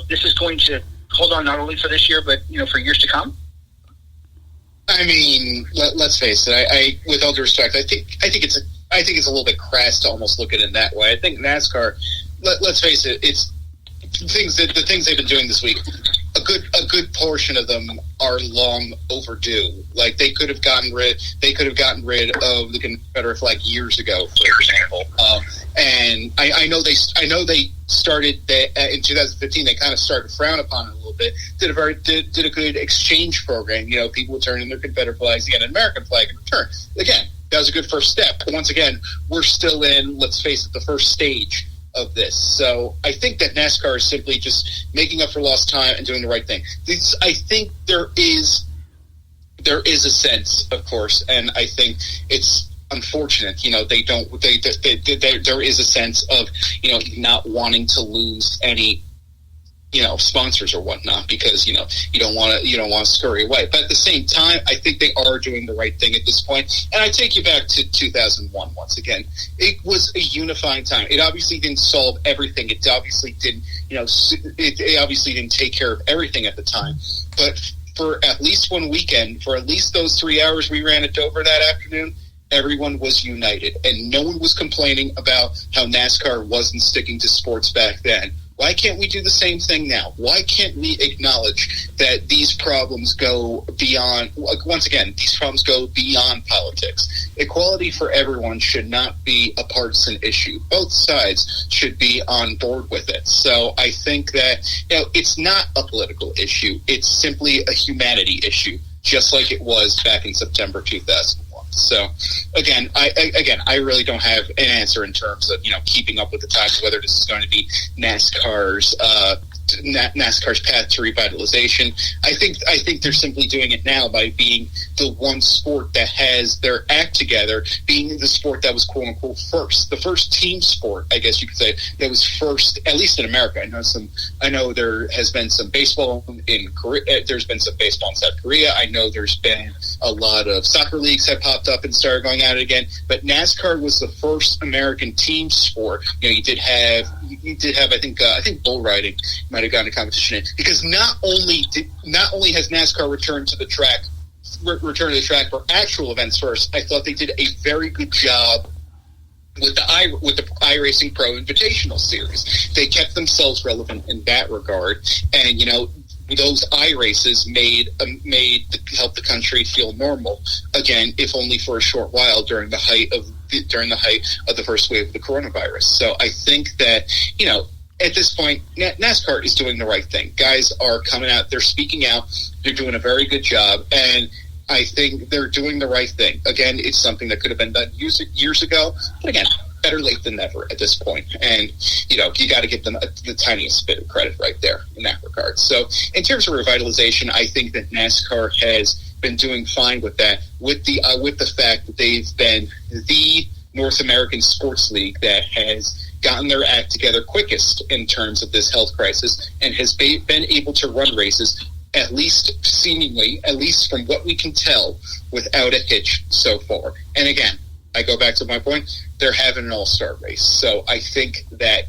this is going to hold on not only for this year but for years to come. I mean, let's face it. I with all due respect, I think it's a little bit crass to almost look at it in that way. I think NASCAR. Let's face it. It's the things they've been doing this week. A good portion of them are long overdue. Like they could have gotten rid of the Confederate flag years ago, for example. And I know they started in 2015. They kind of started to frown upon it a little bit. Did a good exchange program. People would turn in their Confederate flags to get an American flag in return. Again, that was a good first step. But once again, we're still in, let's face it, the first stage of this. So I think that NASCAR is simply just making up for lost time and doing the right thing. I think there is a sense, of course, and I think it's unfortunate. There is a sense of not wanting to lose any sponsors or whatnot, because you don't want to scurry away. But at the same time, I think they are doing the right thing at this point. And I take you back to 2001 once again. It was a unifying time. It obviously didn't solve everything. It obviously didn't, it obviously didn't take care of everything at the time. But for at least one weekend, for at least those 3 hours we ran at Dover that afternoon, everyone was united, and no one was complaining about how NASCAR wasn't sticking to sports back then. Why can't we do the same thing now? Why can't we acknowledge that these problems go beyond, once again, these problems go beyond politics? Equality for everyone should not be a partisan issue. Both sides should be on board with it. So I think that, it's not a political issue. It's simply a humanity issue, just like it was back in September 2001. So, again, I really don't have an answer in terms of keeping up with the times, whether this is going to be NASCAR's path to revitalization. I think they're simply doing it now by being the one sport that has their act together, being the sport that was quote unquote first, the first team sport, I guess you could say, that was first, at least in America. I know there has been some baseball in Korea. There's been some baseball in South Korea. I know there's been a lot of soccer leagues have popped up and started going at it again. But NASCAR was the first American team sport. You did have I think bull riding might have gotten a competition in, because not only has NASCAR returned to the track for actual events first, I thought they did a very good job with the iRacing Pro Invitational Series. They kept themselves relevant in that regard, and those iRaces helped the country feel normal again, if only for a short while during the height of the first wave of the coronavirus. So I think that at this point, NASCAR is doing the right thing. Guys are coming out, they're speaking out, they're doing a very good job, and I think they're doing the right thing. Again, it's something that could have been done years ago, but again, better late than never at this point. And, you got to give them the tiniest bit of credit right there in that regard. So in terms of revitalization, I think that NASCAR has been doing fine with that, with the fact that they've been the North American sports league that has gotten their act together quickest in terms of this health crisis and has been able to run races, at least seemingly, at least from what we can tell, without a hitch so far. And again, I go back to my point, they're having an all-star race. So I think that,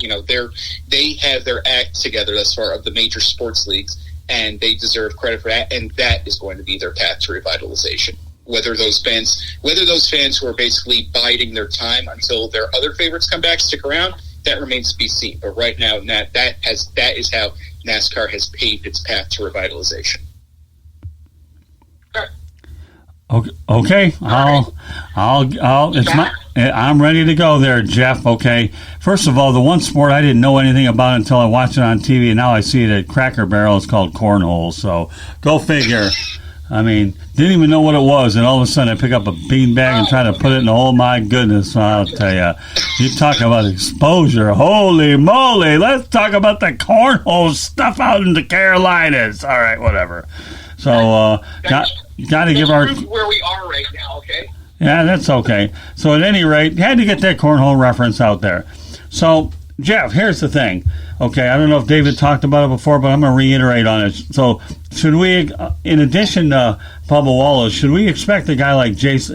they have their act together thus far of the major sports leagues, and they deserve credit for that, and that is going to be their path to revitalization. Whether those fans who are basically biding their time until their other favorites come back stick around, that remains to be seen. But right now, that is how NASCAR has paved its path to revitalization. Okay. I'm ready to go there, Jeff. Okay. First of all, the one sport I didn't know anything about until I watched it on TV, and now I see it at Cracker Barrel. It's called cornhole. So go figure. I mean, didn't even know what it was, and all of a sudden I pick up a beanbag and try to put it in the hole. My goodness, I'll tell you talk about exposure. Holy moly, let's talk about the cornhole stuff out in the Carolinas. All right, whatever. So, got to give our... where we are right now, okay? Yeah, that's okay. So at any rate, had to get that cornhole reference out there. So, Jeff, here's the thing. Okay, I don't know if David talked about it before, but I'm going to reiterate on it. So, should we, in addition to Bubba Wallace, should we expect a guy like Chase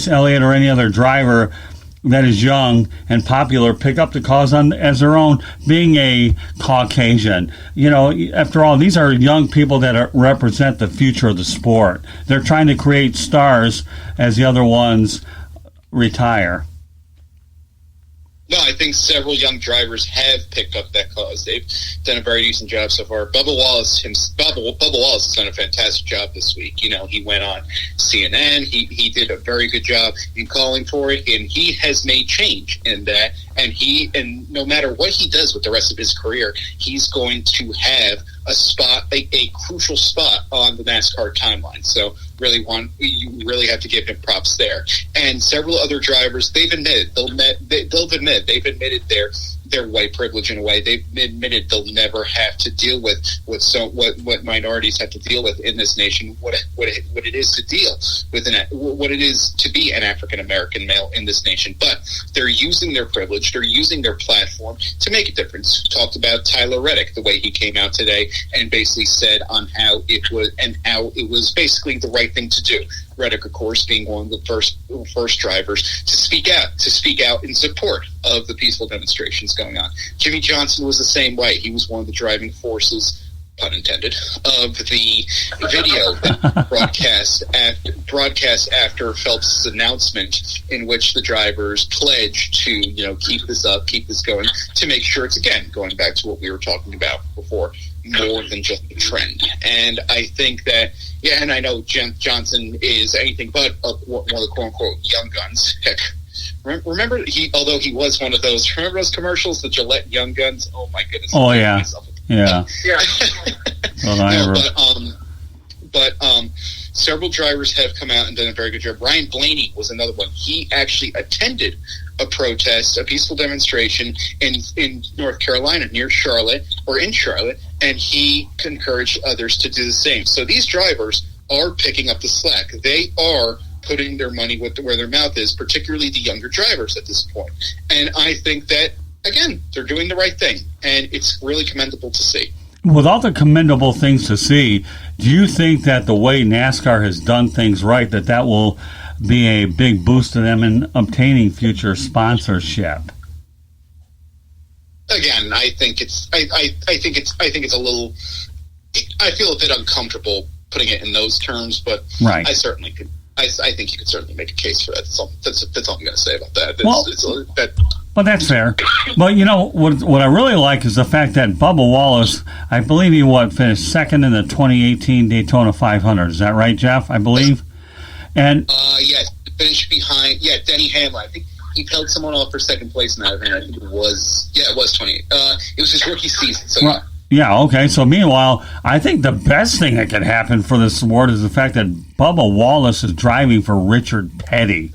Elliott or any other driver that is young and popular pick up the cause as their own, being a Caucasian? After all, these are young people that represent the future of the sport. They're trying to create stars as the other ones retire. No, I think several young drivers have picked up that cause. They've done a very decent job so far. Bubba Wallace has done a fantastic job this week. He went on CNN. He did a very good job in calling for it, and he has made change in that. And no matter what he does with the rest of his career, he's going to have a crucial spot on the NASCAR timeline. So you really have to give him props there. And several other drivers, they've admitted their white privilege in a way. They've admitted they'll never have to deal with what minorities have to deal with in this nation. What it is to deal with what it is to be an African American male in this nation. But they're using their privilege, they're using their platform to make a difference. Talked about Tyler Reddick, the way he came out today and basically said on how it was basically the right thing to do. Reddick, of course, being one of the first drivers to speak out in support of the peaceful demonstrations going on. Jimmy Johnson was the same way. He was one of the driving forces pun intended, of the video that broadcast after Phelps' announcement, in which the drivers pledged to, keep this up, keep this going, to make sure it's, again, going back to what we were talking about before, more than just a trend. And I think that, and I know Johnson is anything but one of the quote-unquote young guns. Heck, remember, although he was one of those, remember those commercials, the Gillette Young Guns? Oh, my goodness. Oh, yeah. Yeah. No, but several drivers have come out and done a very good job. Ryan Blaney was another one. He actually attended a protest, a peaceful demonstration in North Carolina, in Charlotte, and he encouraged others to do the same. So these drivers are picking up the slack. They are putting their money where their mouth is, particularly the younger drivers at this point. And I think that, again, they're doing the right thing, and it's really commendable to see. With all the commendable things to see, do you think that the way NASCAR has done things right, that will be a big boost to them in obtaining future sponsorship? Again, I think it's a little. I feel a bit uncomfortable putting it in those terms, but right. I certainly could. I think you could certainly make a case for that. That's all I'm going to say about that. Well, that's fair. But, what I really like is the fact that Bubba Wallace, I believe he finished second in the 2018 Daytona 500. Is that right, Jeff? I believe? And finished behind, Denny Hamlin. I think he held someone off for second place in that event. I think it was 28. It was his rookie season. So, yeah, okay. So, meanwhile, I think the best thing that could happen for this sport is the fact that Bubba Wallace is driving for Richard Petty.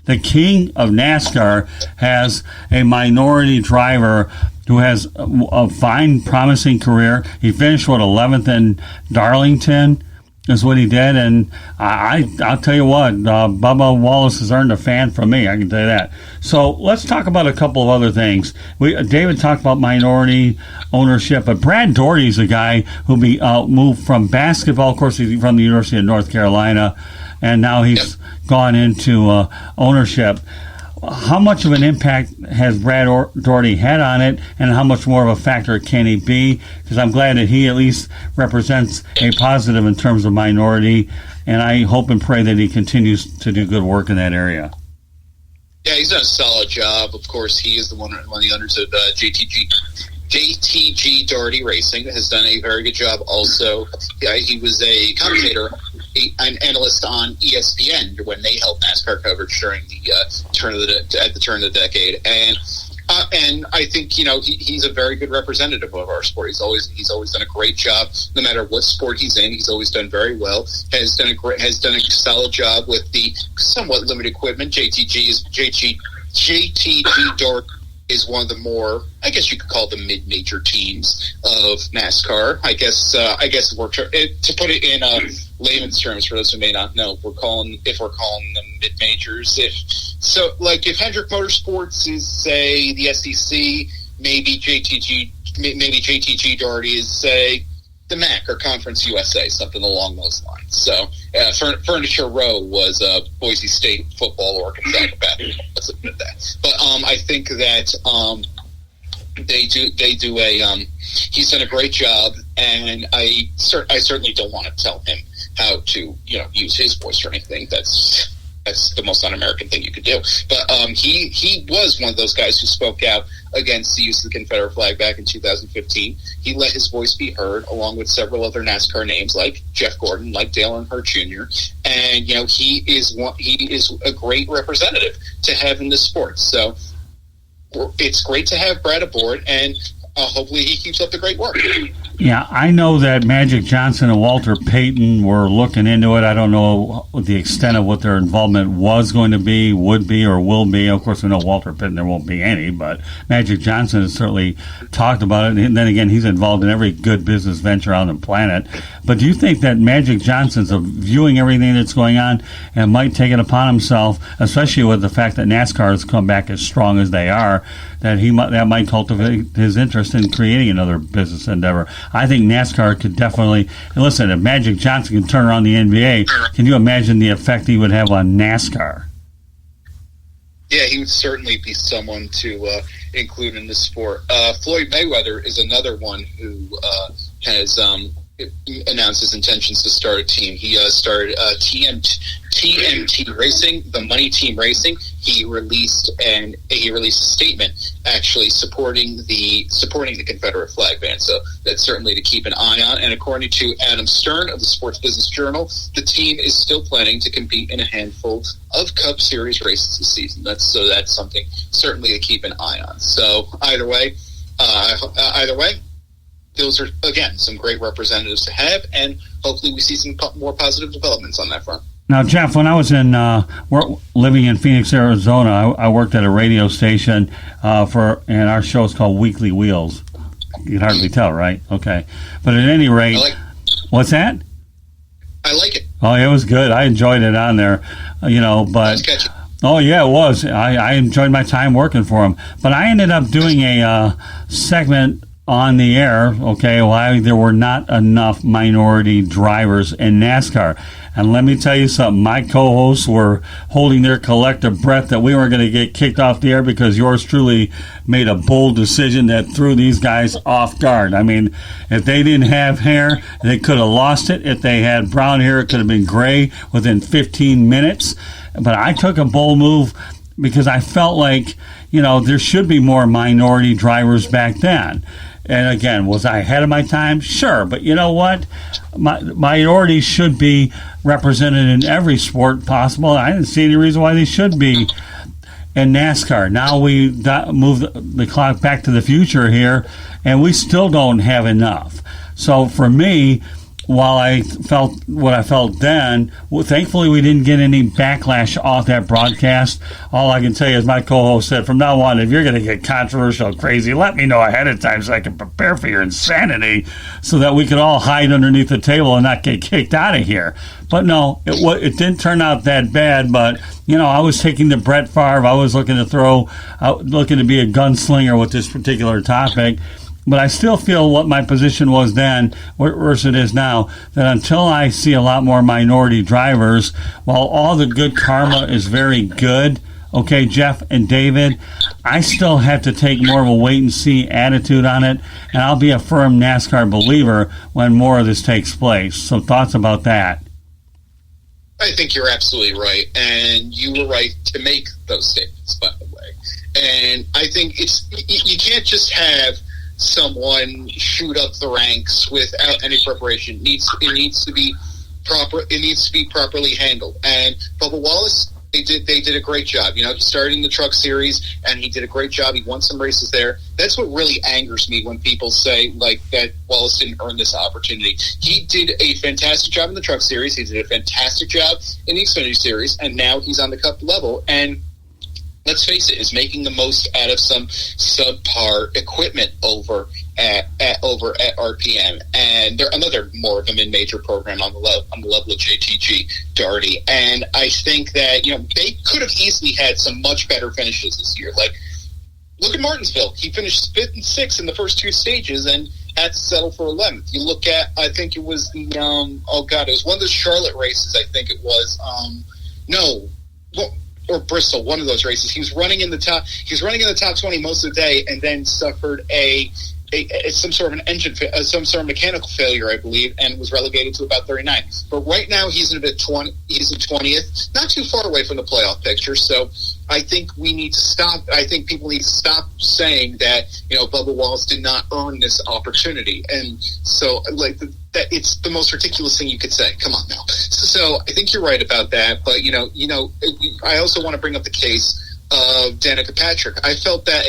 The king of NASCAR has a minority driver who has a fine, promising career. He finished, 11th in Darlington is what he did. And I'll tell you what, Bubba Wallace has earned a fan from me, I can tell you that. So let's talk about a couple of other things. David talked about minority ownership, but Brad Daugherty is a guy who moved from basketball, of course, he's from the University of North Carolina, and now he's gone into ownership. How much of an impact has Brad Daugherty had on it, and how much more of a factor can he be? Because I'm glad that he at least represents a positive in terms of minority, and I hope and pray that he continues to do good work in that area. Yeah, he's done a solid job. Of course, he is one of the owners of JTG Daugherty Racing, has done a very good job also. Yeah, he was a commentator, an analyst on ESPN when they held NASCAR coverage during the turn of the decade, and I think he's a very good representative of our sport. He's always done a great job, no matter what sport he's in. He's always done very well. Has done a solid job with the somewhat limited equipment. JTG Daugherty is one of the more, I guess you could call them mid-major teams of NASCAR. I guess to put it in layman's terms for those who may not know, if we're calling them mid-majors. If Hendrick Motorsports is, say, the SEC, maybe JTG Daugherty is, say, the MAC or Conference USA, something along those lines. So Furniture Row was Boise State football or Gonzaga basketball. Let's admit that. But I think that they do a he's done a great job, and I certainly don't want to tell him how to use his voice or anything. That's the most un-American thing you could do. But he was one of those guys who spoke out against the use of the Confederate flag back in 2015. He let his voice be heard, along with several other NASCAR names like Jeff Gordon, like Dale Earnhardt Jr. And he is a great representative to have in this sport. So it's great to have Brad aboard, and hopefully he keeps up the great work. Yeah, I know that Magic Johnson and Walter Payton were looking into it. I don't know the extent of what their involvement was going to be, would be, or will be. Of course, we know Walter Payton, there won't be any, but Magic Johnson has certainly talked about it. And then again, he's involved in every good business venture on the planet. But do you think that Magic Johnson's viewing everything that's going on and might take it upon himself, especially with the fact that NASCAR has come back as strong as they are, that that might cultivate his interest in creating another business endeavor? I think NASCAR could definitely, and listen, if Magic Johnson can turn around the NBA, can you imagine the effect he would have on NASCAR? Yeah, he would certainly be someone to include in the sport. Floyd Mayweather is another one who has announced his intentions to start a team. He started TMT Racing, the Money Team Racing. He released a statement actually supporting the Confederate flag ban. So that's certainly to keep an eye on. And according to Adam Stern of the Sports Business Journal, the team is still planning to compete in a handful of Cup Series races this season. That's something certainly to keep an eye on. So either way. Those are, again, some great representatives to have, and hopefully we see some more positive developments on that front. Now, Jeff, when I was living in Phoenix, Arizona, I worked at a radio station and our show is called Weekly Wheels. You can hardly tell, right? Okay. But at any rate, what's that? I like it. Oh, it was good. I enjoyed it on there, but... Oh, yeah, it was. I enjoyed my time working for him. But I ended up doing a segment on the air, why there were not enough minority drivers in NASCAR. And let me tell you something, my co-hosts were holding their collective breath that we weren't going to get kicked off the air because yours truly made a bold decision that threw these guys off guard. I mean, if they didn't have hair, they could have lost it. If they had brown hair, it could have been gray within 15 minutes. But I took a bold move because I felt like, there should be more minority drivers back then. And again, was I ahead of my time? Sure. But you know what? Minorities should be represented in every sport possible. I didn't see any reason why they should be in NASCAR. Now we move the clock back to the future here, and we still don't have enough. So for me, while I felt what I felt then, thankfully we didn't get any backlash off that broadcast. All I can tell you is my co-host said, from now on, if you're going to get controversial crazy, let me know ahead of time so I can prepare for your insanity so that we could all hide underneath the table and not get kicked out of here. But no, it didn't turn out that bad. But, I was taking the Brett Favre. I was looking to be a gunslinger with this particular topic. But I still feel what my position was then, worse it is now, that until I see a lot more minority drivers, while all the good karma is very good, Jeff and David, I still have to take more of a wait-and-see attitude on it, and I'll be a firm NASCAR believer when more of this takes place. So thoughts about that? I think you're absolutely right, and you were right to make those statements, by the way. And I think you can't just have someone shoot up the ranks without any preparation. It needs to be properly handled. And Bubba Wallace, they did a great job. He started in the Truck Series, and he did a great job. He won some races there. That's what really angers me when people say that Wallace didn't earn this opportunity. He did a fantastic job in the Truck Series. He did a fantastic job in the Xfinity Series, and now he's on the Cup level. And let's face it, is making the most out of some subpar equipment over at RPM, and they're another more of a mid-major program on the level of JTG Daugherty. And I think that they could have easily had some much better finishes this year. Look at Martinsville; he finished 5th and 6th in the first two stages, and had to settle for 11th. You look at, I think it was the it was one of the Charlotte races. I think it was or Bristol, one of those races. He was running in the top 20 most of the day, and then suffered some sort of mechanical failure, I believe, and was relegated to about 39. But right now he's in 20th, not too far away from the playoff picture. So I think we need to stop. I think people need to stop saying that Bubba Wallace did not earn this opportunity, and so that it's the most ridiculous thing you could say. Come on now. So I think you're right about that. But I also want to bring up the case of Danica Patrick. I felt that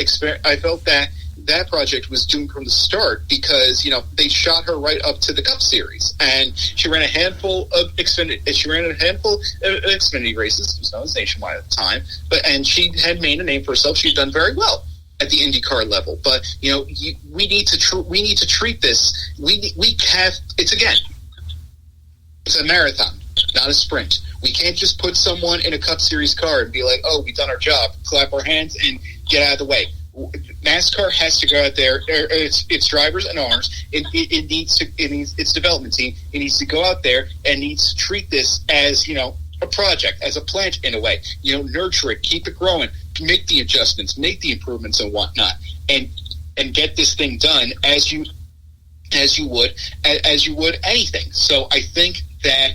project was doomed from the start because they shot her right up to the Cup Series, and she ran a handful of Xfinity races. It was known as Nationwide at the time, and she had made a name for herself. She'd done very well at the IndyCar level, but we need to treat this. It's a marathon, not a sprint. We can't just put someone in a Cup Series car and be like, "Oh, we've done our job," clap our hands, and get out of the way. NASCAR has to go out there. Its drivers and owners. It needs its development team. It needs to go out there and needs to treat this as a project, as a plant in a way. Nurture it, keep it growing, make the adjustments, make the improvements and whatnot, and get this thing done as you as you would anything. So I think that,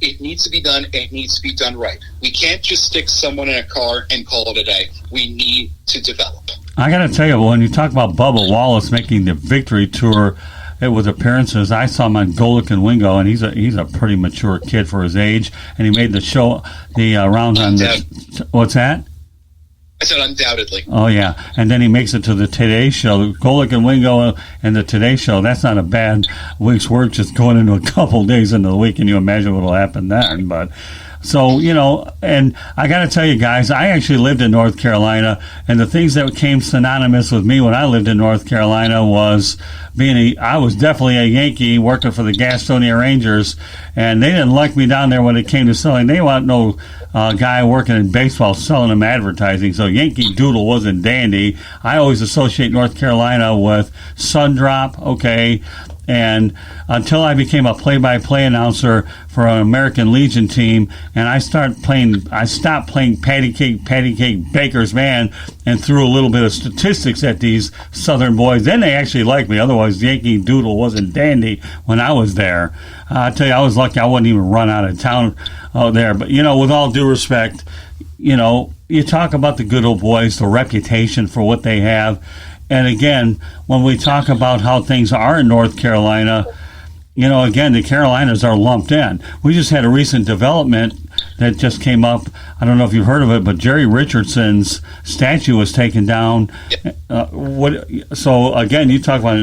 it needs to be done. It needs to be done right. We can't just stick someone in a car and call it a day. We need to develop. I got to tell you, when you talk about Bubba Wallace making the victory tour, it was appearances. I saw him on Goeff and Wingo, and he's a pretty mature kid for his age, and he made the rounds on the. What's that? I said undoubtedly. Oh, yeah. And then he makes it to the Today Show. Goeff and Wingo and the Today Show, that's not a bad week's work just going into a couple days into the week. Can you imagine what will happen then? But so, and I got to tell you guys, I actually lived in North Carolina, and the things that came synonymous with me when I lived in North Carolina was I was definitely a Yankee working for the Gastonia Rangers, and they didn't like me down there when it came to selling. They want no guy working in baseball selling them advertising, so Yankee Doodle wasn't dandy. I always associate North Carolina with Sundrop, okay, and until I became a play-by-play announcer for an American Legion team, and I stopped playing patty cake, baker's man, and threw a little bit of statistics at these Southern boys. Then they actually liked me. Otherwise, Yankee Doodle wasn't dandy when I was there. I tell you, I was lucky I wouldn't even run out of town out there. But, with all due respect, you talk about the good old boys, the reputation for what they have. And again, when we talk about how things are in North Carolina, again, the Carolinas are lumped in. We just had a recent development that just came up. I don't know if you've heard of it, but Jerry Richardson's statue was taken down. So again, you talk about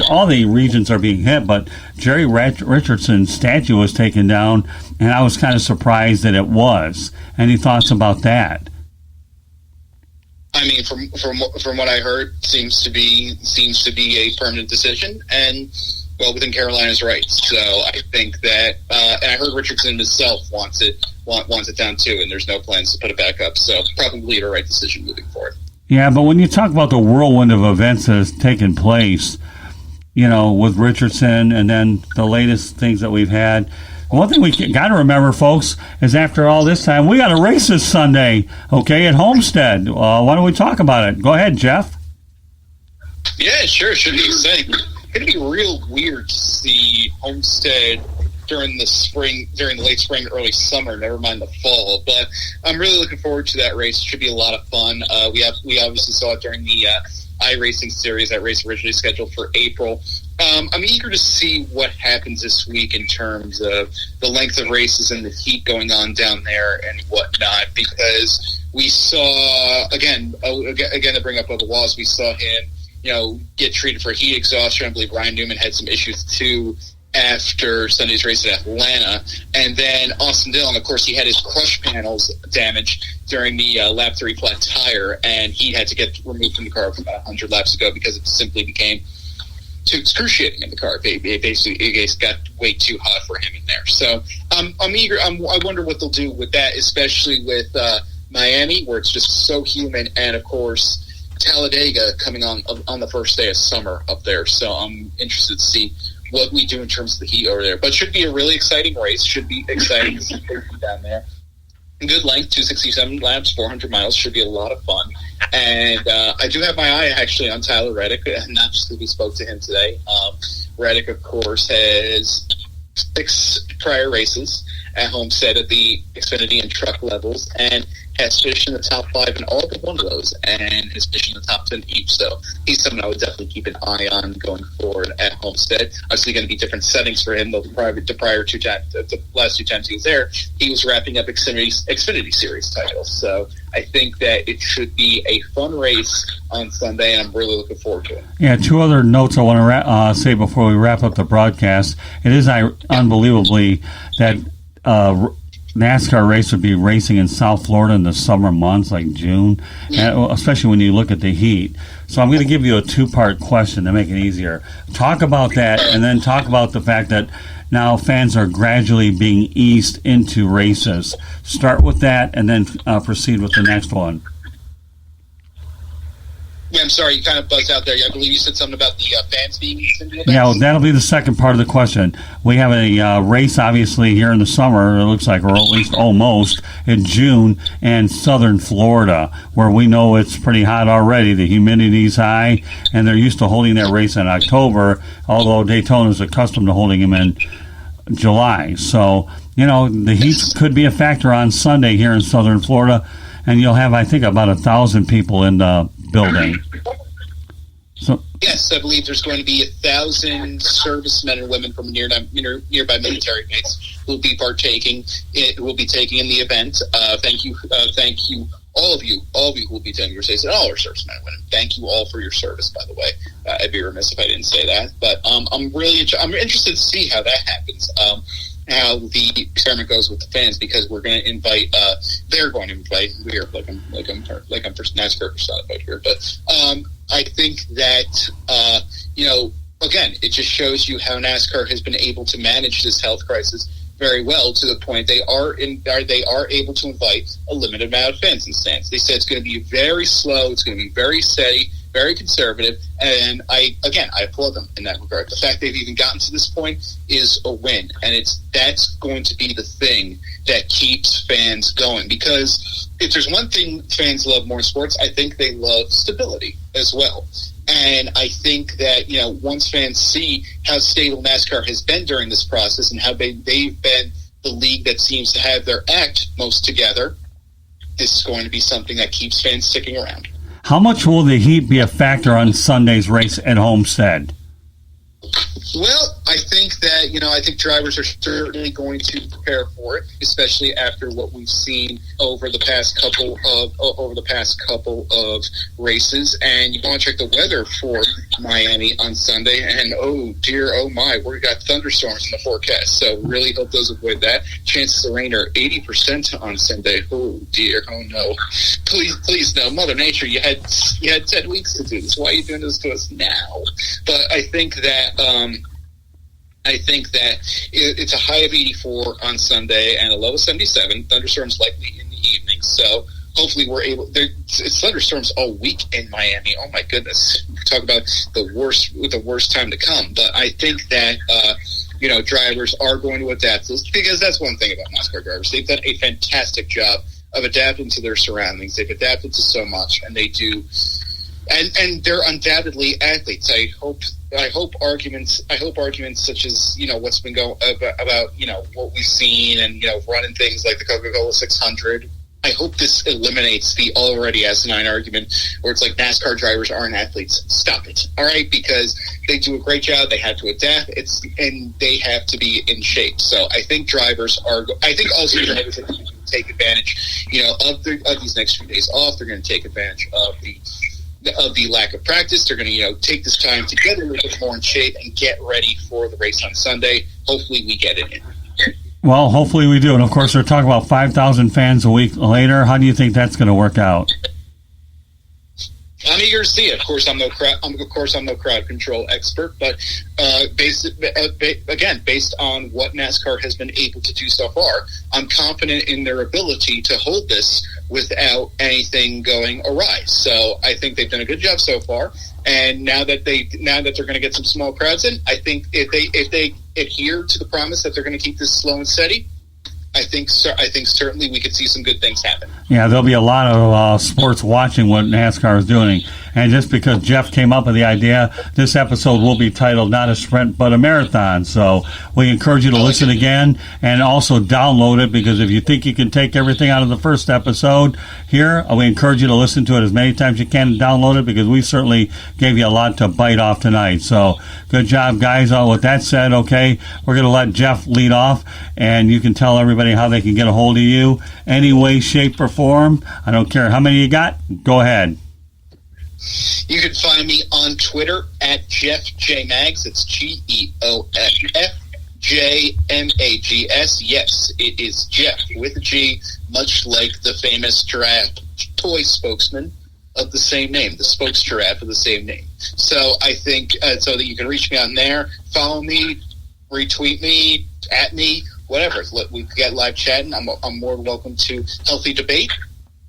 all the regions are being hit, but Jerry Richardson's statue was taken down, and I was kind of surprised that it was. Any thoughts about that? I mean, from what I heard, seems to be a permanent decision, and within Carolina's rights. So I think that, and I heard Richardson himself wants it down too, and there's no plans to put it back up. So probably the right decision moving forward. Yeah, but when you talk about the whirlwind of events that has taken place, with Richardson, and then the latest things that we've had. One thing we got to remember, folks, is after all this time, we got a race this Sunday, okay, at Homestead. Why don't we talk about it? Go ahead, Jeff. Yeah, sure. Should be exciting. It's going to be real weird to see Homestead during the late spring, early summer, never mind the fall. But I'm really looking forward to that race. It should be a lot of fun. We obviously saw it during the iRacing series. That race originally scheduled for April. I'm eager to see what happens this week in terms of the length of races and the heat going on down there and whatnot, because we saw, again to bring up Bubba Wallace, we saw him, get treated for heat exhaustion. I believe Ryan Newman had some issues too after Sunday's race at Atlanta. And then Austin Dillon, of course, he had his crush panels damaged during the lap 3 flat tire, and he had to get removed from the car about 100 laps ago because it simply became too excruciating in the car. It got way too hot for him in there. So I'm eager. I wonder what they'll do with that, especially with Miami, where it's just so humid, and of course Talladega coming on the first day of summer up there. So I'm interested to see what we do in terms of the heat over there. But should be a really exciting race. Should be exciting to see down there. Good length, 267 laps, 400 miles. Should be a lot of fun. And I do have my eye actually on Tyler Reddick, and not just because we spoke to him today. Reddick, of course, has 6 prior races at Homestead at the Xfinity and truck levels, and has finished in the top 5 in all but one of those, and has finished in the top 10 each. So he's someone I would definitely keep an eye on going forward at Homestead. Obviously going to be different settings for him, though the last 2 times he was there, he was wrapping up Xfinity Series titles. So I think that it should be a fun race on Sunday, and I'm really looking forward to it. Yeah, 2 other notes I want to say before we wrap up the broadcast. It is unbelievably that NASCAR race would be racing in South Florida in the summer months like June, and especially when you look at the heat. So I'm going to give you a 2-part question to make it easier. Talk about that, and then talk about the fact that now fans are gradually being eased into races. Start with that, and then proceed with the next one. I'm sorry, you kind of buzzed out there. I believe you said something about the fans being single. Yeah, well, that'll be the second part of the question. We have a race, obviously, here in the summer, it looks like, or at least almost, in June, in southern Florida, where we know it's pretty hot already. The humidity's high, and they're used to holding that race in October, although Daytona's accustomed to holding them in July. So, the heat could be a factor on Sunday here in southern Florida, and you'll have, I think, about 1,000 people in the building. So yes, I believe there's going to be 1,000 servicemen and women from nearby military base who will be partaking. Who will be taking in the event. Thank you, all of you who will be attending your stations, all our servicemen and women. Thank you all for your service. By the way, I'd be remiss if I didn't say that. But I'm interested to see how that happens. How the experiment goes with the fans, because we're going to invite. They're going to invite. We are like I'm first NASCAR personified here, but I think that again, it just shows you how NASCAR has been able to manage this health crisis very well, to the point they are able to invite a limited amount of fans in the stands. They said it's going to be very slow, it's going to be very steady, very conservative, and I applaud them in that regard. The fact they've even gotten to this point is a win, and that's going to be the thing that keeps fans going. Because if there's one thing fans love more in sports, I think they love stability as well. And I think that, once fans see how stable NASCAR has been during this process and how they've been the league that seems to have their act most together, this is going to be something that keeps fans sticking around. how much will the heat be a factor on Sunday's race at Homestead? Well, I think that, I think drivers are certainly going to prepare for it, especially after what we've seen over the past couple of races. And you want to check the weather for Miami on Sunday, and oh dear, oh my, we got thunderstorms in the forecast. So really hope those avoid that. Chances of rain are 80% on Sunday. Oh dear, oh no. Please no, Mother Nature, you had 10 weeks to do this. Why are you doing this to us now? But I think that it's a high of 84 on Sunday and a low of 77. Thunderstorms likely in the evening. So hopefully we're able. It's thunderstorms all week in Miami. Oh my goodness! Talk about the worst time to come. But I think that drivers are going to adapt to this, because that's one thing about NASCAR drivers. They've done a fantastic job of adapting to their surroundings. They've adapted to so much, and they do. And they're undoubtedly athletes. I hope arguments such as what's been going about what we've seen and running things like the Coca-Cola 600. I hope this eliminates the already asinine argument where it's like NASCAR drivers aren't athletes. Stop it, all right? Because they do a great job. They have to adapt. And they have to be in shape. So I think drivers are. I think also drivers are going to take advantage, of these next few days off. They're going to take advantage of the lack of practice. They're going to take this time to get a little bit more in shape and get ready for the race on Sunday. Hopefully we get it in. Well, hopefully we do. And, of course, they're talking about 5,000 fans a week later. How do you think that's going to work out? I'm eager to see it. Of course, I'm no crowd control expert, but based on what NASCAR has been able to do so far, I'm confident in their ability to hold this without anything going awry. So I think they've done a good job so far. And now that they're going to get some small crowds in, I think if they adhere to the promise that they're going to keep this slow and steady, I think certainly we could see some good things happen. Yeah, there'll be a lot of sports watching what NASCAR is doing. And just because Jeff came up with the idea, this episode will be titled not a sprint but a marathon. So we encourage you to listen again and also download it, because if you think you can take everything out of the first episode here, we encourage you to listen to it as many times as you can and download it, because we certainly gave you a lot to bite off tonight. So good job, guys. With that said, okay, we're going to let Jeff lead off, and you can tell everybody how they can get a hold of you any way, shape, or form. I don't care how many you got. Go ahead. You can find me on Twitter at Jeff J Mags. It's GEOFFJMAGS. Yes, it is Jeff with a G, much like the famous giraffe toy spokesman of the same name, the spokes giraffe of the same name. So I think so that you can reach me on there, follow me, retweet me, at me, whatever. We get live chatting. I'm more than welcome to healthy debate.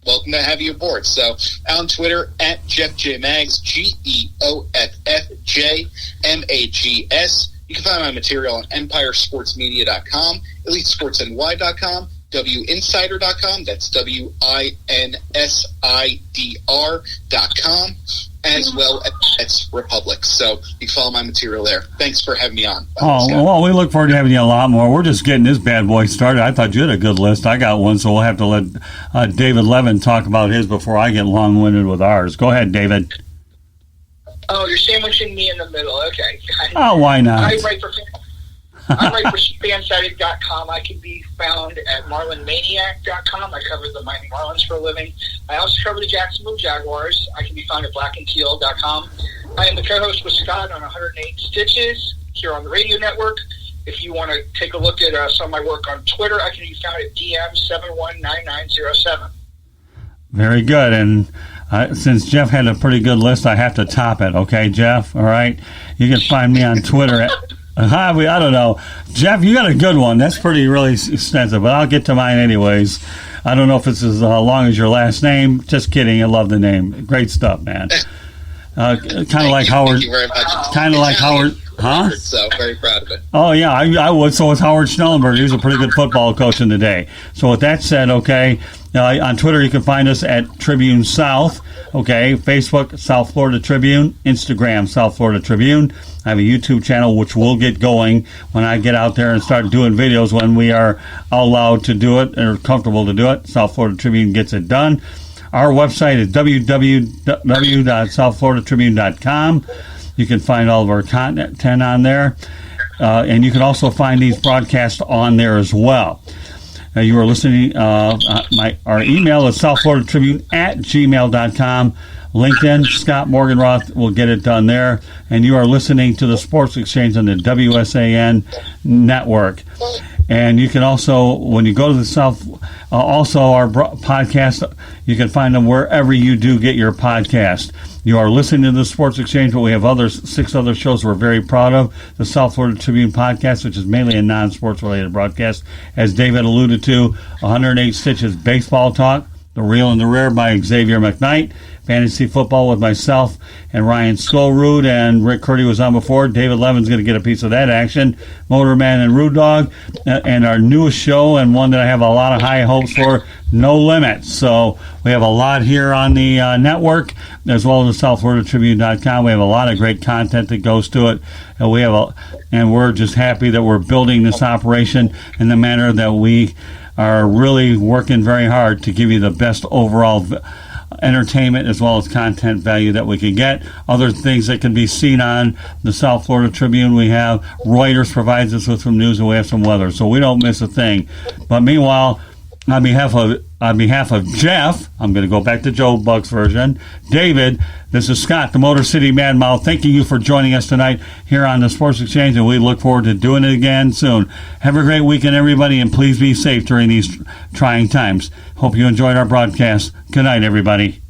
welcome to have you aboard. So on Twitter at Jeff J Mags, GeoffJMags. You can find my material on EmpireSportsMedia.com, EliteSportsNY.com, WInsider.com, that's WINSIDR.com, as well as Republic. So you can follow my material there. Thanks for having me on. Well, we look forward to having you a lot more. We're just getting this bad boy started. I thought you had a good list. I got one, so we'll have to let David Levin talk about his before I get long-winded with ours. Go ahead, David. Oh, you're sandwiching me in the middle. Okay. Oh, why not? I write for Fansided.com. I can be found at MarlinManiac.com. I cover the Miami Marlins for a living. I also cover the Jacksonville Jaguars. I can be found at blackandteal.com. I am the co-host with Scott on 108 Stitches here on the radio network. If you want to take a look at some of my work on Twitter, I can be found at DM719907. Very good. And since Jeff had a pretty good list, I have to top it. Okay, Jeff? All right? You can find me on Twitter at... I don't know. Jeff, you got a good one. That's really extensive, but I'll get to mine anyways. I don't know if it's as long as your last name. Just kidding. I love the name. Great stuff, man. Kind of like Howard. Thank you very much. Kind of like Howard. Huh? So very proud of it. Oh, yeah, I would. So was Howard Schnellenberger. He was a pretty good football coach in the day. So with that said, okay, on Twitter you can find us at Tribune South. Okay, Facebook, South Florida Tribune. Instagram, South Florida Tribune. I have a YouTube channel which will get going when I get out there and start doing videos when we are allowed to do it or comfortable to do it. South Florida Tribune gets it done. Our website is www.southfloridatribune.com. You can find all of our content on there. And you can also find these broadcasts on there as well. You are listening. Our email is southfloridatribune@gmail.com. LinkedIn, Scott Morganroth will get it done there. And you are listening to the Sports Exchange on the WSAN network. And you can also, when you go to the South, also our podcast, you can find them wherever you do get your podcast. You are listening to the Sports Exchange, but we have 6 other shows we're very proud of. The South Florida Tribune podcast, which is mainly a non-sports related broadcast. As David alluded to, 108 Stitches Baseball Talk, The Real and the Rare by Xavier McKnight, Fantasy Football with myself and Ryan Skolrud, and Rick Curdy was on before. David Levin's going to get a piece of that action. Motorman and Rude Dog, and our newest show, and one that I have a lot of high hopes for, No Limits. So we have a lot here on the network, as well as SouthFloridaTribune.com. We have a lot of great content that goes to it. And we're just happy that we're building this operation in the manner that we are really working very hard to give you the best overall entertainment as well as content value that we can get. Other things that can be seen on the South Florida Tribune, we have Reuters provides us with some news, and we have some weather, so we don't miss a thing. But meanwhile, on behalf of Jeff, I'm going to go back to Joe Buck's version. David, this is Scott, the Motor City Mad Mouth, thanking you for joining us tonight here on the Sports Exchange, and we look forward to doing it again soon. Have a great weekend, everybody, and please be safe during these trying times. Hope you enjoyed our broadcast. Good night, everybody.